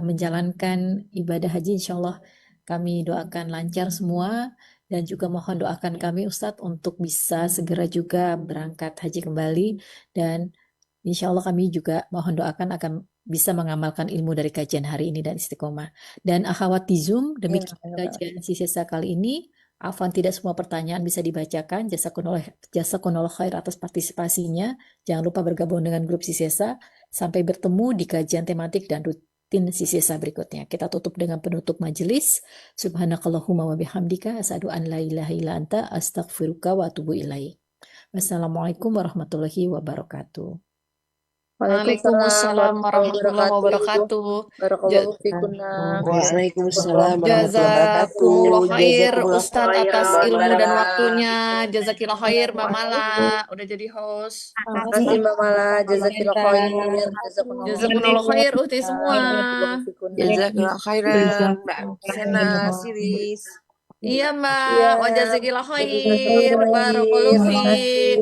menjalankan ibadah haji, insyaallah kami doakan lancar semua, dan juga mohon doakan kami Ustadz untuk bisa segera juga berangkat haji kembali, dan insyaallah kami juga mohon doakan akan bisa mengamalkan ilmu dari kajian hari ini dan istiqomah. Dan akhwat di Zoom, demikian kajian sisa kali ini. Afwan tidak semua pertanyaan bisa dibacakan. Jazakumullah khair atas partisipasinya. Jangan lupa bergabung dengan grup Sisesa. Sampai bertemu di kajian tematik dan rutin Sisesa berikutnya. Kita tutup dengan penutup majelis. Subhanakallahumma wa bihamdika asyhadu an la ilaha illa anta astaghfiruka wa atubu ilaik. Wassalamualaikum warahmatullahi wabarakatuh. Waalaikumsalam warahmatullahi wabarakatuh. Barakallahu fikunna. Waalaikumsalam Jazakumullah khair Ustadz atas ilmu dan waktunya. Jazakillah khair Mbak Mala udah jadi host. Makasih Mbak Mala, jazakillah khair. Jazakumullah khair Uhti semua. Jazakallah khairan Mbak Sena Siris. Iya Mbak, wa jazakillah khair. Barakallahu fiik.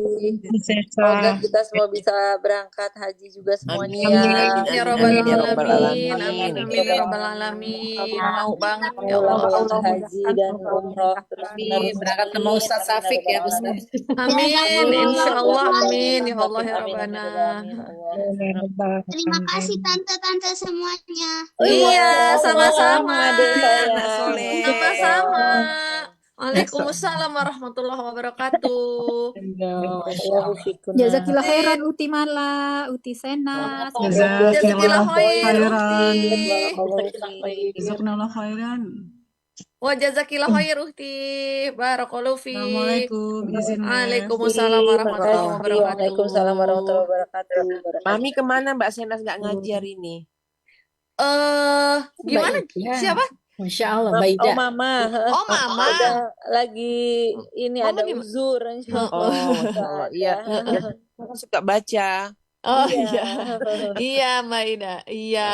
Semoga kita semua bisa berangkat haji juga semuanya. Amin ya rabbal alamin. Amin amin ya rabbal alamin. Mau banget ya Allah. Haji dan umroh terus Berangkat sama Ustadz Safik ya Ustadz. Amin, insyaallah amin ya Allah ya Rabbana. Terima kasih tante-tante semuanya. Iya, sama-sama. Anak soleh. Sama-sama. Waalaikumsalam warahmatullahi wabarakatuh. Barakallahu fikuna. Jazakillah khairan Uti Mala, Uti Sena. Jazakillah khair khairan. Ukti. Barakallahu fik. Jazakallah khairan. Wa jazakillah khair Ukti. Barakallahu fik. Assalamualaikum. Izin Waalaikumsalam warahmatullahi Makasih. wabarakatuh. Waalaikumsalam warahmatullahi wabarakatuh. Mami kemana Mbak Senas nggak ngajar ini? Gimana? Baida. Siapa? Masya Allah, Oh Baida. mama, Oh, Mama. ada lagi ini Mama ada gimana? uzur insya Oh, Masya Allah. Iya. Aku suka baca. Oh Iya. iya. Iya, Mbak Ida. Iya.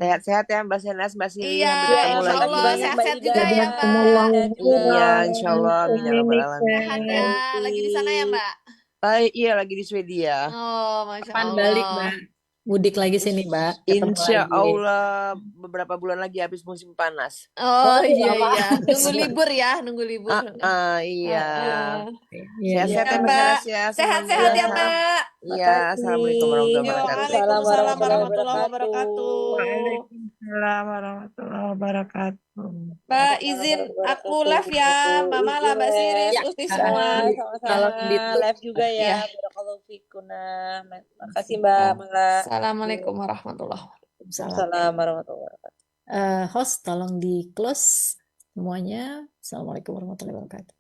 Sehat-sehat ya Mbak Senas, Mbak Sili. Iya, Sampai ketemu insya lagi. Allah banyak Mbak sehat-sehat Ida juga ya, ya. Mbak. Iya, insya Allah. Amin ya rabbal alamin. Sehat ya. Lagi di sana ya, Mbak? Baik, iya lagi di Swedia. Oh, Masya Kapan Allah. balik, Mbak? Mudik lagi sini, Mbak. Ketemu Insya lagi. Allah beberapa bulan lagi habis musim panas. Oh iya Lama. iya. Nunggu libur ya, nunggu libur. Iya. Iya, Sehat-sehat ya Ya, Mbak Mbak. Senas ya. Sehat-sehat ya, Alhamdulillah. Mbak. Iya, assalamualaikum warahmatullahi Yo, wabarakatuh. waalaikumsalam warahmatullahi wabarakatuh. Waalaikumsalam warahmatullahi wabarakatuh. Mbak, izin aku live ya. Mama lah, Mbak Siris, Ya, Uti Iya, semua. sama-sama. Live juga ya. Iya. Barakallahu fikuna. Makasih Mbak Mala. Assalamualaikum warahmatullahi wabarakatuh. Waalaikumsalam warahmatullahi wabarakatuh. Host, tolong di close semuanya. Assalamualaikum warahmatullahi wabarakatuh.